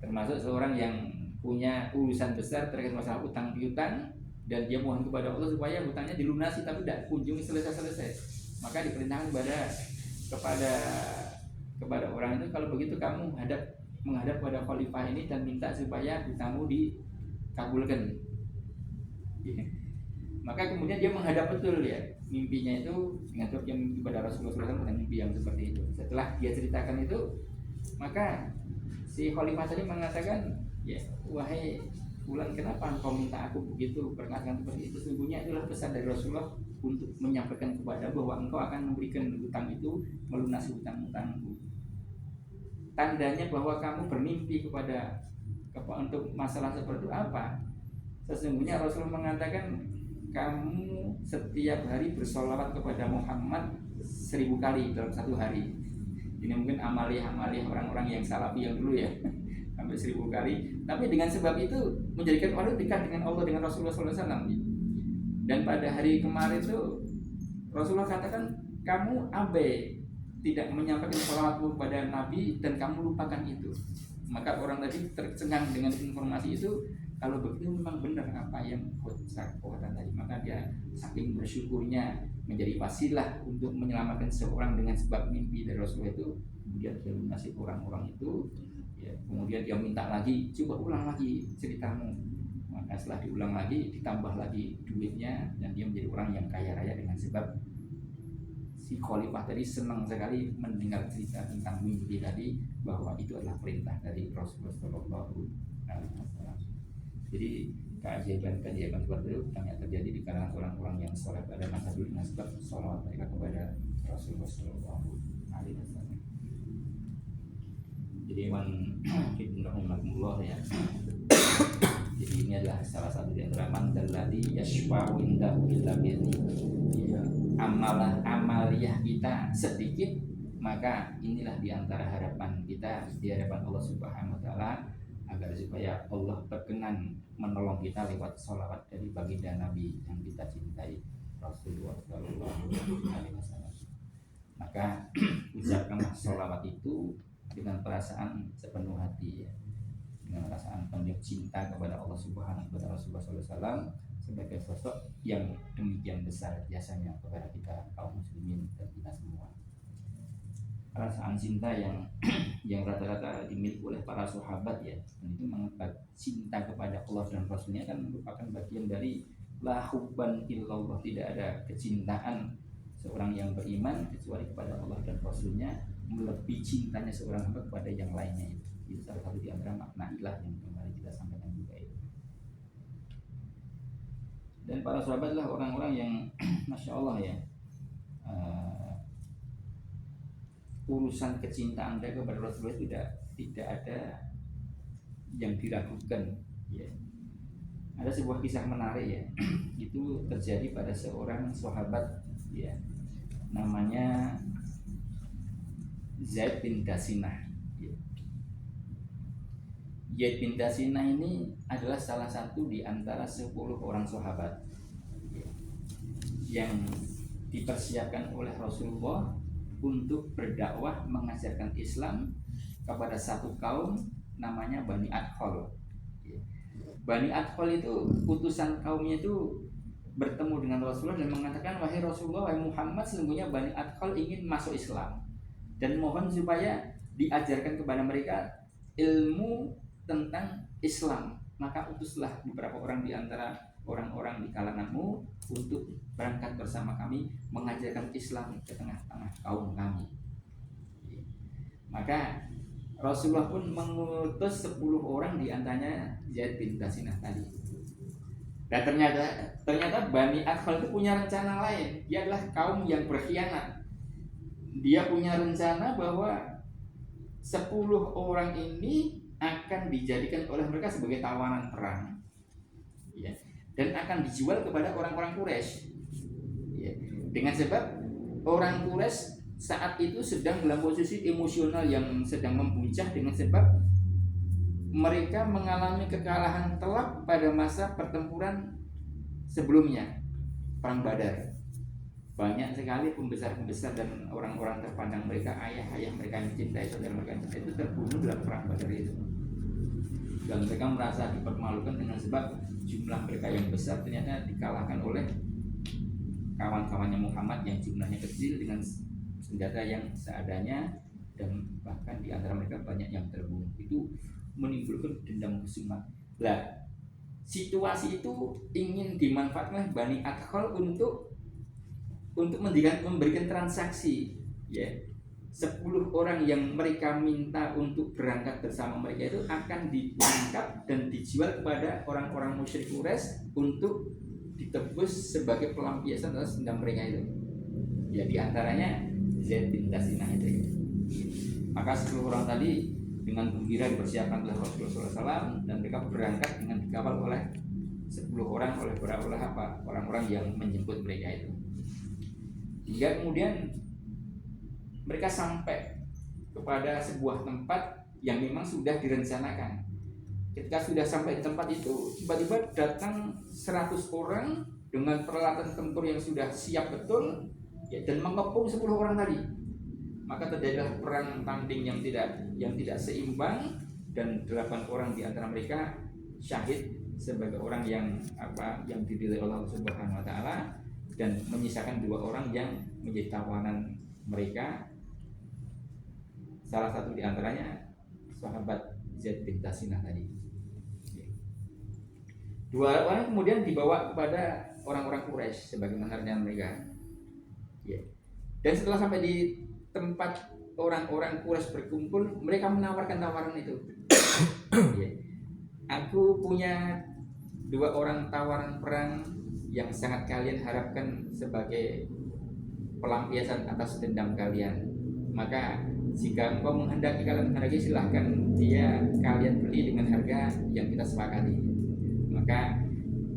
Termasuk seorang yang punya urusan besar terkait masalah utang piutang dan dia mohon kepada Allah supaya hutangnya dilunasi tapi tidak kunjung selesai. Maka diperintahkan kepada orang itu, kalau begitu kamu menghadap pada khalifah ini dan minta supaya hutangmu dikabulkan. Ya. Maka kemudian dia menghadap betul ya mimpinya itu dengan sebab dia mimpi pada Rasulullah SAW dengan mimpi yang seperti itu. Setelah dia ceritakan itu, maka si khalifah tadi mengatakan, ya wahai Fulan, kenapa engkau minta aku begitu, perkataan seperti itu? Sesungguhnya itulah pesan dari Rasulullah untuk menyampaikan kepada bahwa engkau akan memberikan hutang itu, melunasi hutang-hutangku. Tandanya bahwa kamu bermimpi untuk masalah seperti apa? Sesungguhnya Rasulullah mengatakan kamu setiap hari bersolawat kepada Muhammad 1000 kali dalam satu hari. Ini mungkin amaliyah orang-orang yang salafi yang dulu ya, sampai 1000 kali. Tapi dengan sebab itu menjadikan orang dekat dengan Allah, dengan Rasulullah SAW. Dan pada hari kemarin itu Rasulullah katakan kamu abai tidak menyampaikan sholawatmu kepada Nabi dan kamu lupakan itu. Maka orang tadi tercengang dengan informasi itu. Kalau begitu memang benar apa yang katakan tadi. Maka dia saking bersyukurnya menjadi wasilah untuk menyelamatkan seorang dengan sebab mimpi dari Rasulullah itu. Kemudian dia lunasi orang-orang itu. Ya, kemudian dia minta lagi, coba ulang lagi ceritamu. Maka setelah diulang lagi, ditambah lagi duitnya, dan dia menjadi orang yang kaya raya dengan sebab si khalifah tadi senang sekali mendengar cerita tentang mimpi tadi, bahwa itu adalah perintah dari Rasulullah SAW. Jadi keajaiban seperti itu banyak terjadi di kalangan orang-orang yang soleh pada masa dulu dengan sebab sholawat mereka kepada Rasulullah SAW. Jadi rahimahullah ya. Jadi ini adalah salah satu di antara mandalladzi yashfa'u indahu illa bi'idznihi. Amaliyah kita sedikit, maka inilah di antara harapan kita di hadapan Allah Subhanahu wa taala, agar supaya Allah berkenan menolong kita lewat sholawat dari baginda Nabi yang kita cintai, Rasulullah SAW. Maka ucapkanlah sholawat itu dengan perasaan sepenuh hati ya, dengan perasaan penuh cinta kepada Allah Subhanahu wa taala, Rasulullah SAW sebagai sosok yang demikian besar jasanya kepada kita kaum muslimin dan kita semua. Perasaan cinta yang rata-rata dimiliki oleh para sahabat ya, dan itu mengenai cinta kepada Allah dan Rasulnya kan merupakan bagian dari la hubban illallah, tidak ada kecintaan seorang yang beriman kecuali kepada Allah dan Rasulnya melebihi cintanya seorang hamba kepada yang lainnya. Itu salah satu di antara makna ilah yang kemarin kita sampaikan juga itu. Dan para sahabat lah orang-orang yang masya Allah ya, urusan kecintaan mereka kepada Rasulullah tidak ada yang diragukan ya. Ada sebuah kisah menarik ya, itu terjadi pada seorang sahabat ya, namanya Zaid bin Dasinah. Zaid bin Dasinah ini adalah salah satu di antara 10 orang sahabat yang dipersiapkan oleh Rasulullah untuk berdakwah mengajarkan Islam kepada satu kaum namanya Bani Adkhal. Bani Adkhal itu utusan kaumnya itu bertemu dengan Rasulullah dan mengatakan, wahai Rasulullah, wahai Muhammad, sesungguhnya Bani Adkhal ingin masuk Islam dan mohon supaya diajarkan kepada mereka ilmu tentang Islam. Maka utuslah beberapa orang di antara orang-orang di kalanganmu untuk berangkat bersama kami mengajarkan Islam ke tengah-tengah kaum kami. Maka Rasulullah pun mengutus 10 orang, di antaranya Zaid bin Dasinah tadi. Dan ternyata Bani Adkhal itu punya rencana lain. Dia adalah kaum yang berkhianat. Dia punya rencana bahwa 10 orang ini akan dijadikan oleh mereka sebagai tawanan perang, ya, dan akan dijual kepada orang-orang Quraisy, ya, dengan sebab orang Quraisy saat itu sedang dalam posisi emosional yang sedang membuncah, dengan sebab mereka mengalami kekalahan telak pada masa pertempuran sebelumnya, perang Badar. Banyak sekali pembesar-pembesar dan orang-orang terpandang mereka, ayah-ayah mereka yang cintai, saudara mereka yang cintai itu terbunuh dalam perang Badar itu. Dan mereka merasa dipermalukan dengan sebab jumlah mereka yang besar ternyata dikalahkan oleh kawan-kawannya Muhammad yang jumlahnya kecil dengan senjata yang seadanya, dan bahkan di antara mereka banyak yang terbunuh. Itu menimbulkan dendam kesumat. Nah, situasi itu ingin dimanfaatkan oleh Bani Adkhal untuk memberikan transaksi, ya. 10 orang yang mereka minta untuk berangkat bersama mereka itu akan ditangkap dan dijual kepada orang-orang musyrik Quraisy untuk ditebus sebagai pelampiasan atas dendam mereka itu. Ya, di antaranya Zaid bin Dasinah itu. Maka 10 orang tadi dengan gembira dipersiapkan oleh Rasulullah SAW, dan mereka berangkat dengan dikawal oleh 10 orang oleh orang-orang yang menjemput mereka itu. Hingga kemudian mereka sampai kepada sebuah tempat yang memang sudah direncanakan. Ketika sudah sampai di tempat itu, tiba-tiba datang 100 orang dengan peralatan tempur yang sudah siap betul, ya, dan mengepung 10 orang tadi. Maka terjadilah perang tanding yang tidak seimbang, dan 8 orang di antara mereka syahid sebagai orang yang dipilih Allah Subhanahu wa taala, dan menyisakan 2 orang yang menjadi tawanan mereka. Salah satu di antaranya sahabat Zaid bin Dasinah tadi. 2 orang kemudian dibawa kepada orang-orang Quraisy sebagaimana rencana mereka. Ya. Dan setelah sampai di tempat orang-orang Quraisy berkumpul, mereka menawarkan tawaran itu. Ya. Aku punya 2 orang tawaran perang yang sangat kalian harapkan sebagai pelampiasan atas dendam kalian. Maka jika engkau kalian menghendaki, silahkan kalian beli dengan harga yang kita sepakati. Maka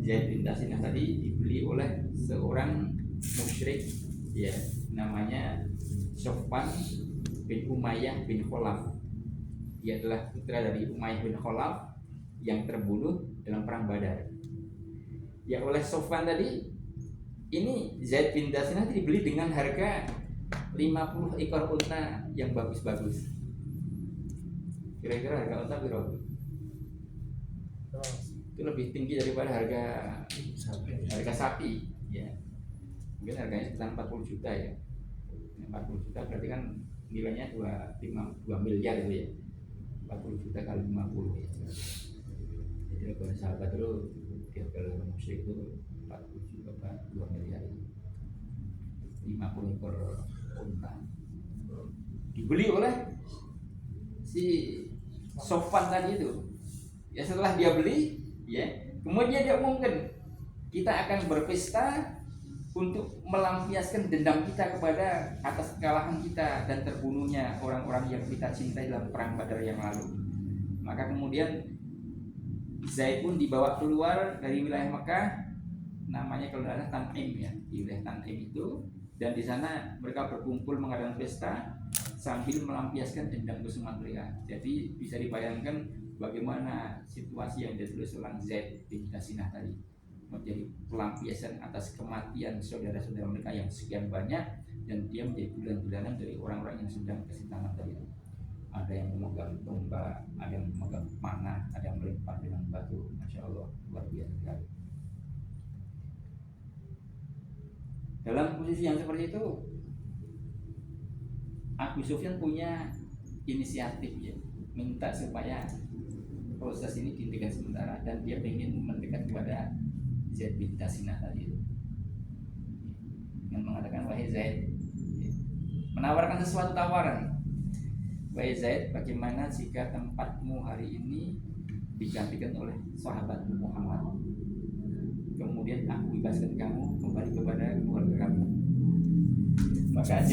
Zaid bin Dasinah tadi dibeli oleh seorang musyrik, ya, namanya Sofwan bin Umayyah bin Khalaf. Dia adalah putra dari Umayyah bin Khalaf yang terbunuh dalam perang Badar. Ya, oleh Sofwan tadi ini Zaid bin Dasinah dibeli dengan harga 50 ekor unta yang bagus-bagus. Kira-kira harga unta berapa? Itu lebih tinggi daripada harga sapi, ya. Mungkin harganya sekitar 40 juta, ya. 40 juta berarti kan nilainya 2 miliar itu, ya. 40 juta kali 50, ya. Jadi kalau sahabat itu dia kalau musyrik itu 40 juta 2 miliar, 50 ekor unta dibeli oleh si Sofwan tadi itu. Ya, setelah dia beli, ya, kemudian dia umumkan, kita akan berpesta untuk melampiaskan dendam kita kepada atas kekalahan kita dan terbunuhnya orang-orang yang kita cintai dalam perang Badar yang lalu. Maka kemudian Zaid pun dibawa keluar dari wilayah Mekah, namanya kalau tidak salah Tan'im, ya, di wilayah Tan'im itu, dan di sana mereka berkumpul mengadakan pesta sambil melampiaskan dendam kesumat mereka. Jadi bisa dibayangkan bagaimana situasi yang ditulis oleh Zaid bin Dasinah tadi, menjadi pelampiasan atas kematian saudara-saudara mereka yang sekian banyak, dan dia menjadi bulan-bulanan dari orang-orang yang sedang kesintangan tadi. Ada yang memegang tombak, ada yang memegang panah, ada yang melempar dengan batu. Masya Allah, luar biasa sekali. Dalam posisi yang seperti itu, Abu Sufyan punya inisiatif, ya, minta supaya proses ini dihentikan sementara, dan dia ingin mendekat kepada Zaid bin Dasinah tadi itu, dengan mengatakan, wahai Zaid, menawarkan sesuatu tawaran. wahai Zaid, bagaimana jika tempatmu hari ini digantikan oleh sahabatmu Muhammad, kemudian aku bebaskan kamu kembali kepada keluarga kamu. Maka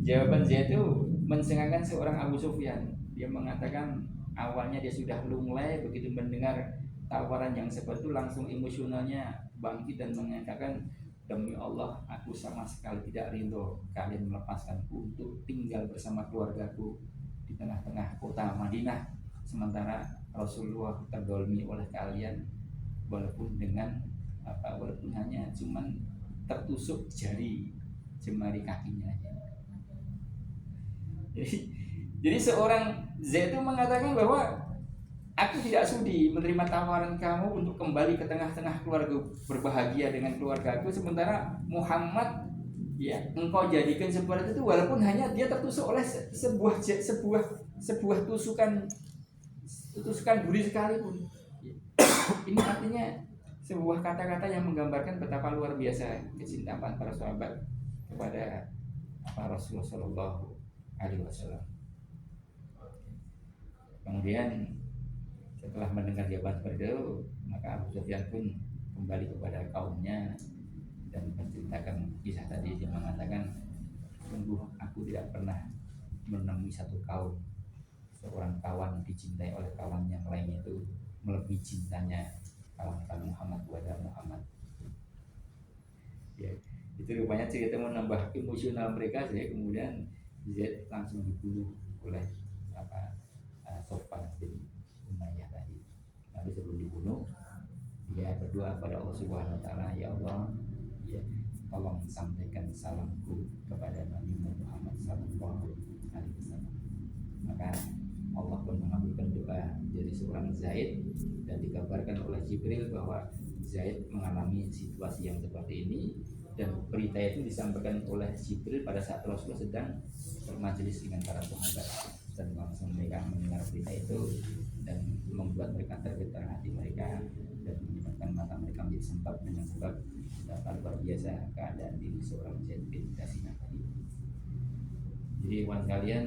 jawaban Zaid itu mencengangkan seorang Abu Sufyan. Dia mengatakan awalnya dia sudah lunglai, begitu mendengar tawaran yang seperti itu langsung emosionalnya bangkit dan mengatakan, demi Allah aku sama sekali tidak rindu kalian melepaskanku untuk tinggal bersama keluargaku di tengah-tengah kota Madinah, sementara Rasulullah terdolimi oleh kalian walaupun hanya cuman tertusuk jari jemari kakinya aja. Jadi seorang Z itu mengatakan bahwa aku tidak sudi menerima tawaran kamu untuk kembali ke tengah-tengah keluarga berbahagia dengan keluargaku, sementara Muhammad ya engkau jadikan seperti itu walaupun hanya dia tertusuk oleh sebuah tusukan duri sekalipun. Ini artinya sebuah kata-kata yang menggambarkan betapa luar biasa kecintaan para sahabat kepada Rasulullah Shallallahu Alaihi Wasallam. Kemudian setelah mendengar jawaban seperti itu, maka Abu Sufyan pun kembali kepada kaumnya dan menceritakan kisah tadi. Dia mengatakan, sungguh aku tidak pernah menemui satu kaum, seorang kawan dicintai oleh kawan yang lainnya itu melebihi cintanya kawan Muhammad kepada Muhammad. Ya, itu rupanya cerita menambah emosional mereka. Saya kemudian Z langsung dibunuh oleh Sofwan bin Umayyah tadi. Lalu sebelum dibunuh, dia berdoa kepada Allah Subhanahu Wa Taala, ya Allah, ya tolong sampaikan salamku kepada Nabi Muhammad Sallallahu Alaihi Wasallam. Maka Allah pun mengabulkan doa dari seorang Zaid, dan dikabarkan oleh Jibril bahwa Zaid mengalami situasi yang seperti ini, dan berita itu disampaikan oleh Jibril pada saat Rasulullah sedang bermajelis dengan para sahabat, dan langsung mereka mendengar berita itu dan membuat mereka tergetar hati mereka dan menyebabkan mata mereka menjadi sempit dengan sebab betapa luar biasa keadaan diri seorang Zaid bin Harisah tadi. Jadi kawan kalian,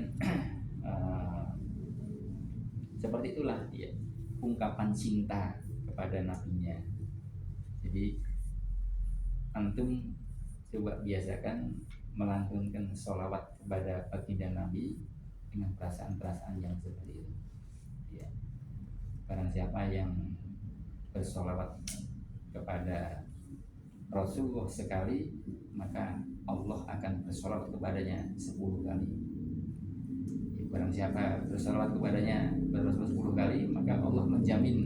seperti itulah ya ungkapan cinta kepada nabinya. Jadi antum coba biasakan melantunkan sholawat kepada baginda Nabi dengan perasaan-perasaan yang seperti itu. Ya. Barang siapa yang bersolawat kepada Rasulullah sekali, maka Allah akan bersolawat kepadanya 10 kali. Ya, barang siapa bersolawat kepadanya 10 kali, maka Allah menjamin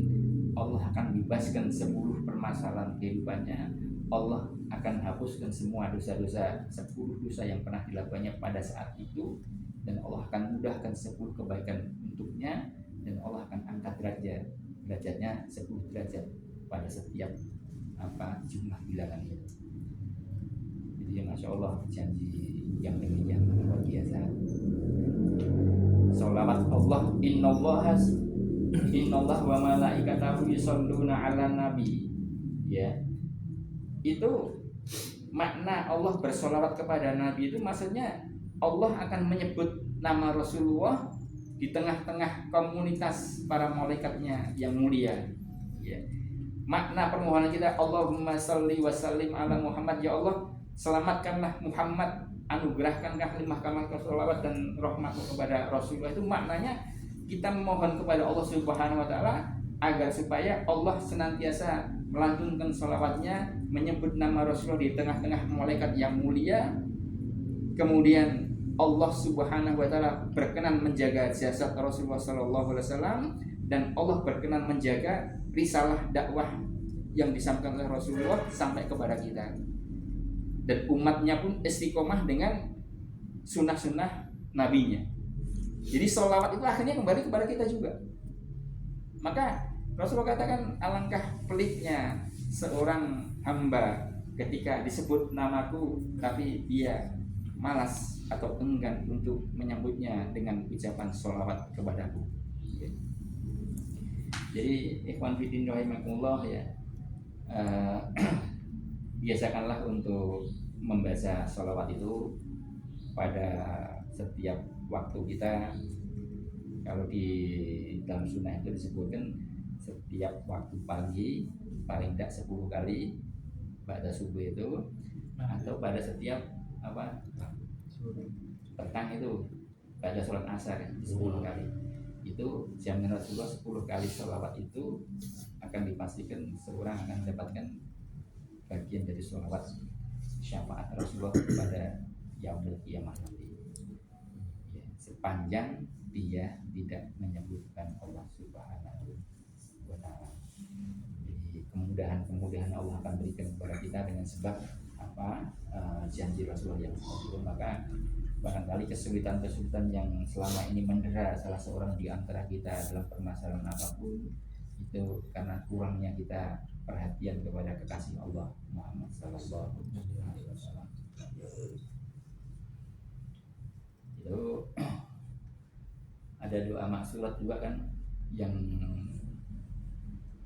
Allah akan bebaskan 10 permasalahan kehidupannya. Allah akan hapuskan semua dosa-dosa, 10 dosa yang pernah dilakukannya pada saat itu, dan Allah akan mudahkan 10 kebaikan untuknya, dan Allah akan angkat derajatnya 10 derajat pada setiap jumlah bilangan itu. Jadi ya Masya Allah, janji yang demikian luar biasa. Sholawat Allah, Innallah wa malaikatahu yusholluna ala nabi. Ya, itu makna Allah bersolawat kepada Nabi itu maksudnya Allah akan menyebut nama Rasulullah di tengah-tengah komunitas para malaikatnya yang mulia. Ya. Makna permohonan kita, Allahumma salli wa sallim ala Muhammad, ya Allah selamatkanlah Muhammad, anugerahkanlah limpahkanlah sholawat dan rahmatmu kepada Rasulullah. Itu maknanya kita memohon kepada Allah Subhanahu Wa Taala agar supaya Allah senantiasa melantunkan sholawatnya, menyebut nama Rasulullah di tengah-tengah malaikat yang mulia. Kemudian Allah Subhanahu Wa Taala berkenan menjaga jasad Rasulullah Sallallahu Alaihi Wasallam, dan Allah berkenan menjaga risalah dakwah yang disampaikan oleh Rasulullah sampai kepada kita, dan umatnya pun istiqomah dengan sunnah-sunnah nabinya. Jadi sholawat itu akhirnya kembali kepada kita juga. Maka Rasulullah katakan, alangkah peliknya seorang hamba ketika disebut namaku tapi dia malas atau enggan untuk menyambutnya dengan ucapan sholawat kepadaku. Jadi ikhwan fillah rahimakumullah ya, biasakanlah untuk membaca sholawat itu pada setiap waktu kita. Kalau di dalam sunnah itu disebutkan setiap waktu pagi paling tidak 10 kali pada subuh itu, atau pada setiap apa petang itu pada sholat asar 10 kali. Itu jamin Rasulullah 10 kali sholawat itu akan dipastikan seorang akan mendapatkan bagian dari sholawat syafaat Rasulullah pada yaumul qiyamah nanti, ya, sepanjang dia tidak menyebutkan Allah Subhanahu wa Ta'ala. Jadi kemudahan Allah akan berikan kepada kita dengan sebab apa janji Rasulullah yang itu. Maka barangkali kesulitan-kesulitan yang selama ini mendera salah seorang di antara kita dalam permasalahan apapun, itu karena kurangnya kita perhatian kepada kekasih Allah Muhammad sallallahu alaihi wasallam. Itu ada doa maksurat juga kan, yang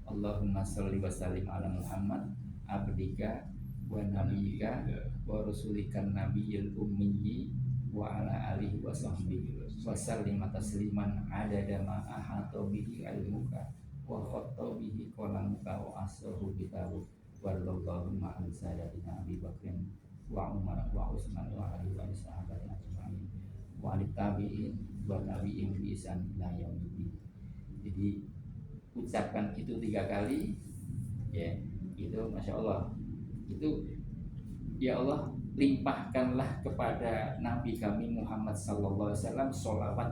Allahumma sholli wa sallim ala Muhammad abdika wa nabiyyika wa rasulikan nabiyil ummi wa ala alihi wa sahbihi wa sallim tasliman adada ma ahata bihi ilmuka wa khatta bihi qalamuka wa asrahu kitabu wallahu ma'an sadatina Abi Bakrin wa Umar wa Utsman wa Ali wa sahabat ajma'in wa tabi'in wa tabi'in bi ihsan ila yaumil. Jadi ucapkan itu 3 kali, ya, itu masya Allah, itu ya Allah limpahkanlah kepada Nabi kami Muhammad sallallahu alaihi wasallam sholawat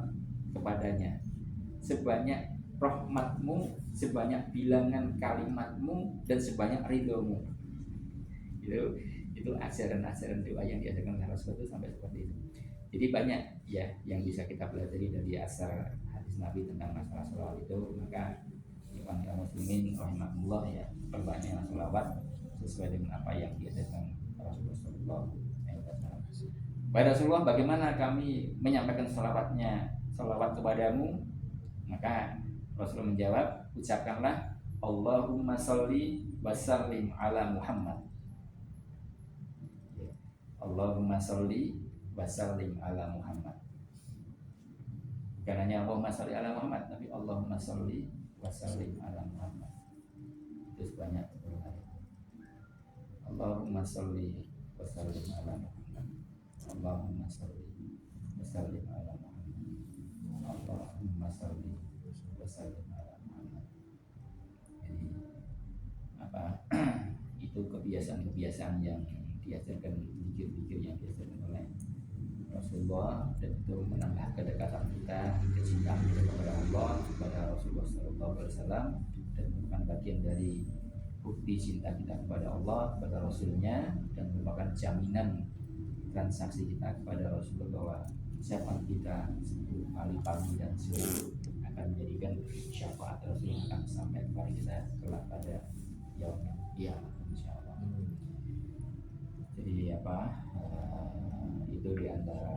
kepadanya sebanyak rahmatmu, sebanyak bilangan kalimatmu, dan sebanyak ridhomu. Itu ajaran-ajaran doa yang diajarkan oleh Rasul itu sampai seperti itu. Jadi banyak ya yang bisa kita pelajari dari asar hadis Nabi tentang masalah sholawat itu. Maka ikhwan muslimin rahimahullah, ya, perbanyaklah sholawat sesuai dengan apa yang diajarkan Rasulullah sallallahu alaihi wasallam. Pada Rasulullah, bagaimana kami menyampaikan sholawat kepadamu? Maka Rasulullah menjawab, ucapkanlah Allahumma sholli wa sallim ala Muhammad. Allahumma sholli wa sallim ala Muhammad. Bukan hanya Allahumma sholli ala Muhammad, tapi Allahumma sholli wa sallim ala Muhammad. Itu sebanyak 10 kali. Allahumma sholli wa sallim ala Muhammad. Allahumma sholli wa sallim ala Muhammad. Allahumma sholli wa sallim ala Muhammad. Jadi apa? Itu kebiasaan-kebiasaan yang diajarkan, zikir-zikir yang diajarkan oleh Rasulullah, dan itu menambah kedekatan kita, kecintaan kita kepada Allah, kepada Rasulullah sallallahu alaihi wasallam, dan merupakan bagian dari bukti cinta kita kepada Allah, kepada Rasulnya, dan merupakan jaminan transaksi kita kepada Rasulullah bahwa syafaat kita 10 kali pagi dan sore akan menjadikan syafaat Rasul yang akan sampai kepada kita kelak pada yaumul qiyamah insyaallah. Jadi apa? Itu diantara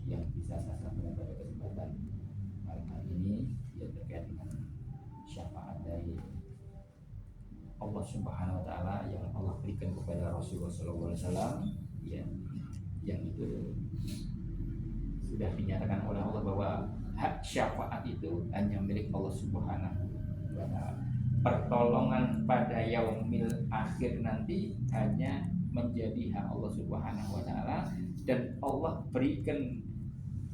yang bisa saya sampaikan pada kesempatan malam hari ini, ya, terkait dengan syafaat dari Allah Subhanahu wa Ta'ala yang Allah berikan kepada Rasulullah sallallahu alaihi wasallam, ya, yang itu sudah dinyatakan oleh Allah bahwa hak syafaat itu hanya milik Allah Subhanahu wa Ta'ala. Pertolongan pada yaumil akhir nanti hanya menjadi hak Allah Subhanahu wa Ta'ala, dan Allah berikan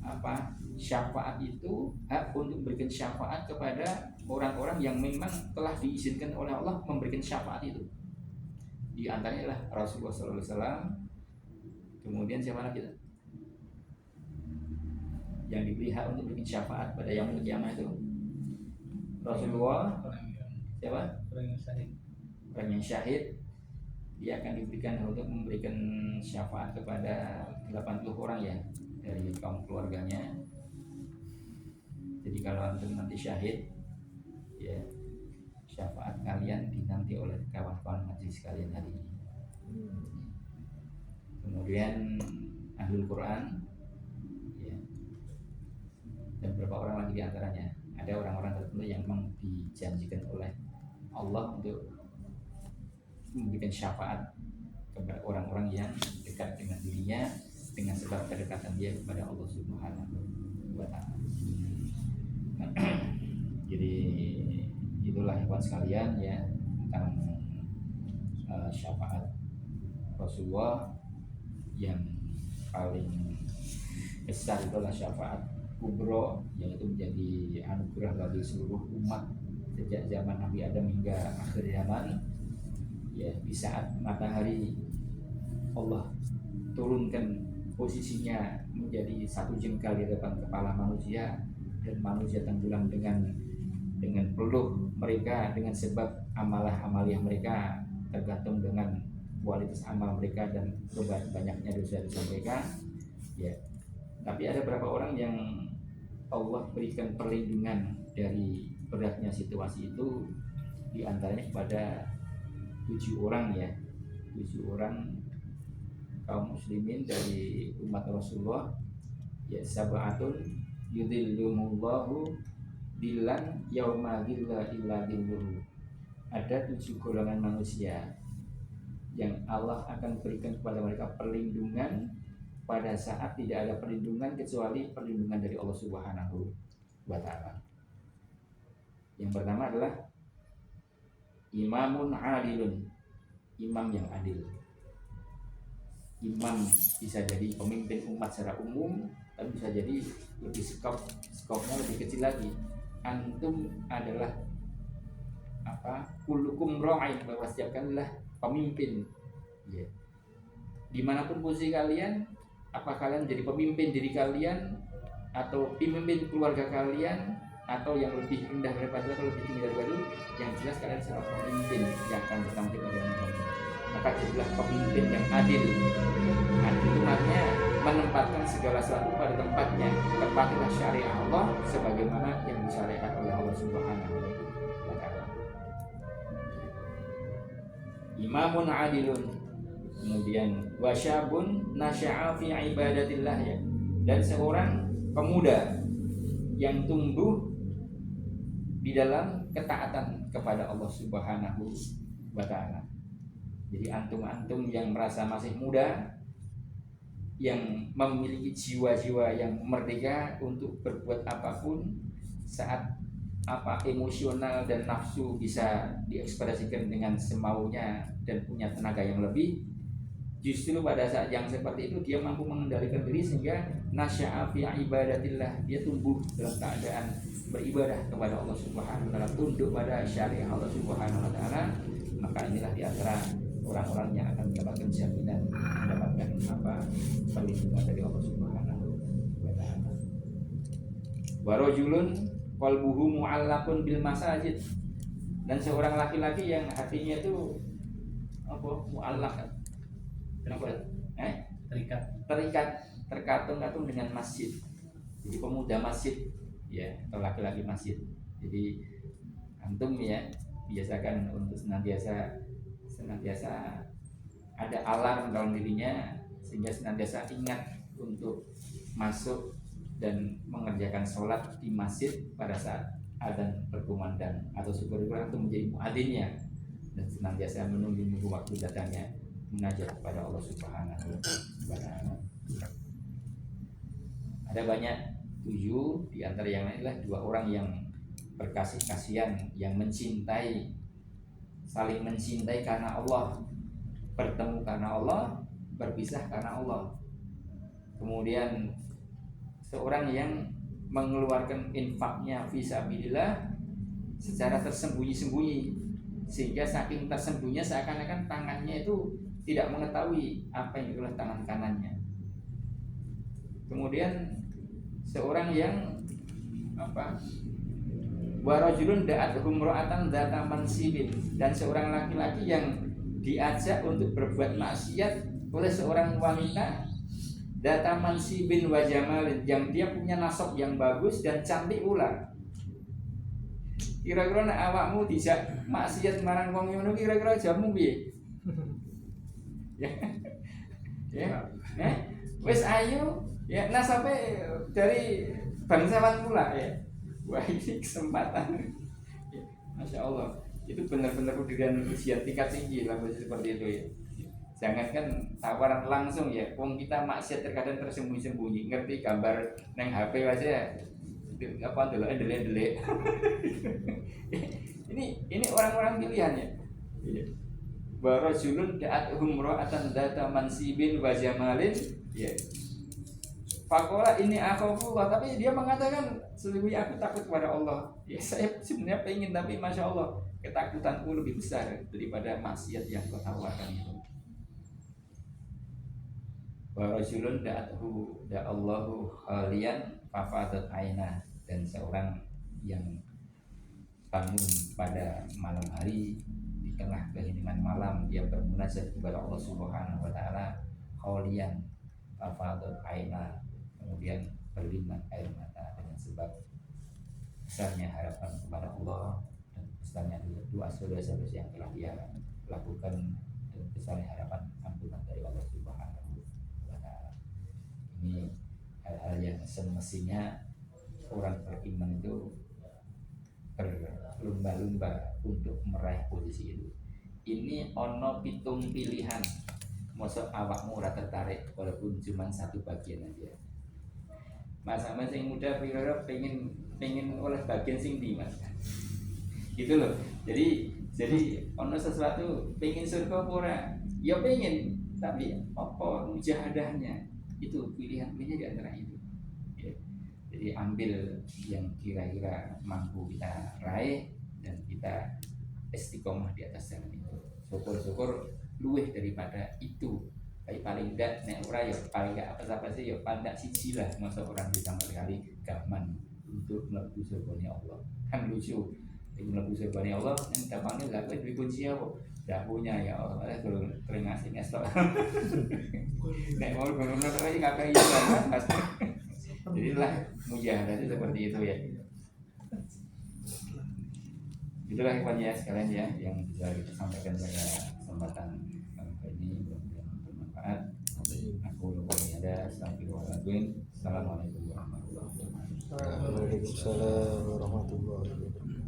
apa syafaat itu, hak untuk memberikan syafaat kepada orang-orang yang memang telah diizinkan oleh Allah memberikan syafaat itu. Di antaranya adalah Rasulullah sallallahu alaihi wasallam. Kemudian siapa lagi yang diberi hak untuk memberikan syafaat pada yaumul qiyamah itu? Rasulullah, siapa? Orang yang syahid. Dia akan diberikan untuk memberikan syafaat kepada 80 orang, ya, dari kaum keluarganya. Jadi kalau antum nanti syahid, ya, syafaat kalian dinanti oleh kawan-kawan majelis kalian hari ini. Kemudian ahlul Quran, ya, dan beberapa orang lagi diantaranya. Ada orang-orang tertentu yang memang dijanjikan oleh Allah untuk memberikan syafaat kepada orang-orang yang dekat dengan dirinya dengan sebab kedekatan dia kepada Allah Subhanahu wa ta'ala. Jadi itulah ikhwan sekalian ya tentang syafaat Rasulullah yang paling besar itulah syafaat kubro, yaitu menjadi anugerah bagi seluruh umat sejak zaman Nabi Adam hingga akhir zaman. Ya, di saat matahari Allah turunkan posisinya menjadi satu jengkal di depan kepala manusia, dan manusia tenggelam dengan peluh mereka dengan sebab amalah-amaliah mereka tergantung dengan kualitas amal mereka dan banyaknya dosa-dosa mereka. Ya, tapi ada beberapa orang yang Allah berikan perlindungan dari beratnya situasi itu, di antaranya kepada 7 orang ya, 7 orang kaum muslimin dari umat Rasulullah ya, sab'atun yudhillumullahu dilan yauma dhilla illa dhilluhu. Ada 7 golongan manusia yang Allah akan berikan kepada mereka perlindungan pada saat tidak ada perlindungan kecuali perlindungan dari Allah Subhanahu wa ta'ala. Yang pertama adalah imamun adilun, imam yang adil. Imam bisa jadi pemimpin umat secara umum, tapi bisa jadi lebih skopnya lebih kecil lagi. Antum adalah kullukum ra'in, bahwa setiap kalian adalah pemimpin ya. Dimanapun posisi kalian, apa kalian jadi pemimpin diri kalian atau pemimpin keluarga kalian, atau yang lebih rendah daripada itu, lebih tinggi daripada itu, yang jelas kalian seorang pemimpin yang akan bertanggung jawab pada manusia. Maka jadilah pemimpin yang adil. Adil itu artinya menempatkan segala sesuatu pada tempatnya. Tempatilah syariat Allah sebagaimana yang disyariatkan oleh Allah Subhanahu wa ta'ala. Imamun adilun, kemudian wasyabun nasya'a fi ibadatillah ya, dan seorang pemuda yang tumbuh di dalam ketaatan kepada Allah Subhanahu wa ta'ala. Jadi antum-antum yang merasa masih muda, yang memiliki jiwa-jiwa yang merdeka untuk berbuat apapun saat emosional dan nafsu bisa diekspresikan dengan semaunya dan punya tenaga yang lebih, justru pada saat yang seperti itu dia mampu mengendalikan diri sehingga nasya'a fi ibadatillah, dia tumbuh dalam keadaan beribadah kepada Allah Subhanahu wa ta'ala, tunduk pada syariat Allah Subhanahu wa ta'ala. Maka inilah di antara orang-orang yang akan mendapatkan jaminan, mendapatkan perlindungan dari Allah Subhanahu wa ta'ala. Wa rajulun qalbuhu mu'allaqun bil masajid, dan seorang laki-laki yang hatinya itu mu'allaq, terikat terkatung-katung dengan masjid. Jadi pemuda masjid ya, atau laki-laki masjid. Jadi antum ya biasakan untuk senantiasa ada alarm dalam dirinya, sehingga senantiasa ingat untuk masuk dan mengerjakan sholat di masjid pada saat adzan berkumandang, atau syukur-syukur itu menjadi muadzinnya dan senantiasa menunggu waktu datangnya munajat kepada Allah Subhanahu wa ta'ala. Ada banyak 7, di antara yang lain adalah 2 orang yang berkasih kasihan, yang mencintai, saling mencintai karena Allah, bertemu karena Allah, berpisah karena Allah. Kemudian seorang yang mengeluarkan infaknya fisabilillah secara tersembunyi-sembunyi, sehingga saking tersembunyinya seakan-akan tangannya itu tidak mengetahui apa yang itulah tangan kanannya. Kemudian seorang yang warajulun da'atuhum ra'atan dzata mansibin, dan seorang laki-laki yang diajak untuk berbuat maksiat oleh seorang wanita dzata mansibin wa jamalin, yang dia punya nasab yang bagus dan cantik pula. Kira-kira nek awakmu dijak maksiat marang wong ngono, kira-kira jamu piye? Ya. Wis ayu ya, nasabe dari bangsawan pula ya. Wah, ini kesempatan ya, Masya Allah, itu benar-benar ujian tingkat tinggi lah seperti itu ya. Jangankan tawaran langsung ya, wong kita maksiat terkadang tersembunyi-sembunyi, ngerti gambar neng HP aja, apa delik. Ini orang-orang pilihannya. Iya. Wa rajulun da'atuhum ra'atan dzata mansibin wa jamalin, ya. Fakola ini akhafullah, tapi dia mengatakan sesungguhnya aku takut kepada Allah. Ya saya sebenarnya pengen, tapi masya Allah ketakutanku lebih besar daripada maksiat yang kau tawarkan itu. Wa rajulun da'allahu khalian fafadat aina, dan seorang yang bangun pada malam hari di tengah keheningan malam dia bermunajat kepada Allah Subhanahu wa taala khalian fafadat aina, kemudian berlinang air mata dengan sebab besarnya harapan kepada Allah dan besarnya doa-doa yang telah dia lakukan dan besarnya harapan ampunan dari Allah Subhanahu wa taala. Ini hal-hal yang semestinya orang beriman itu berlomba-lomba untuk meraih posisi itu. Ini ono pitung pilihan. Mosok awakmu ora tertarik walaupun cuma satu bagian aja. Mas-mas yang muda kira-kira pengen oleh bagian sing di Mas. Gitu loh. Jadi ono sesuatu pengen surga ora? Ya pengen, tapi apa mujahadahnya? Itu pilihan-pilihannya di antara itu. Ya. Jadi ambil yang kira-kira mampu kita raih dan kita istiqomah di atas jalan itu. Syukur-syukur luweh daripada itu. Tapi paling enggak nek ora ya paling enggak apa sih ya pandak siji lah, masa orang bisa kali gaman untuk mlebu surgane Allah. Kan lucu. Iku mlebu surgane Allah yang gampangnya lah kowe duwe kunci apa? Enggak punya ya Allah, kalau ngasih ngestok. Nek mau ngono aja kakek iki Mas. Jadilah mujahadah itu seperti itu ya. Itulah ikhwannya sekalian ya yang bisa kita sampaikan pada kesempatan ini, mudah-mudahan bermanfaat. Aku lupa ada. Assalamualaikum warahmatullahi wabarakatuh. Waalaikumsalam warahmatullahi wabarakatuh.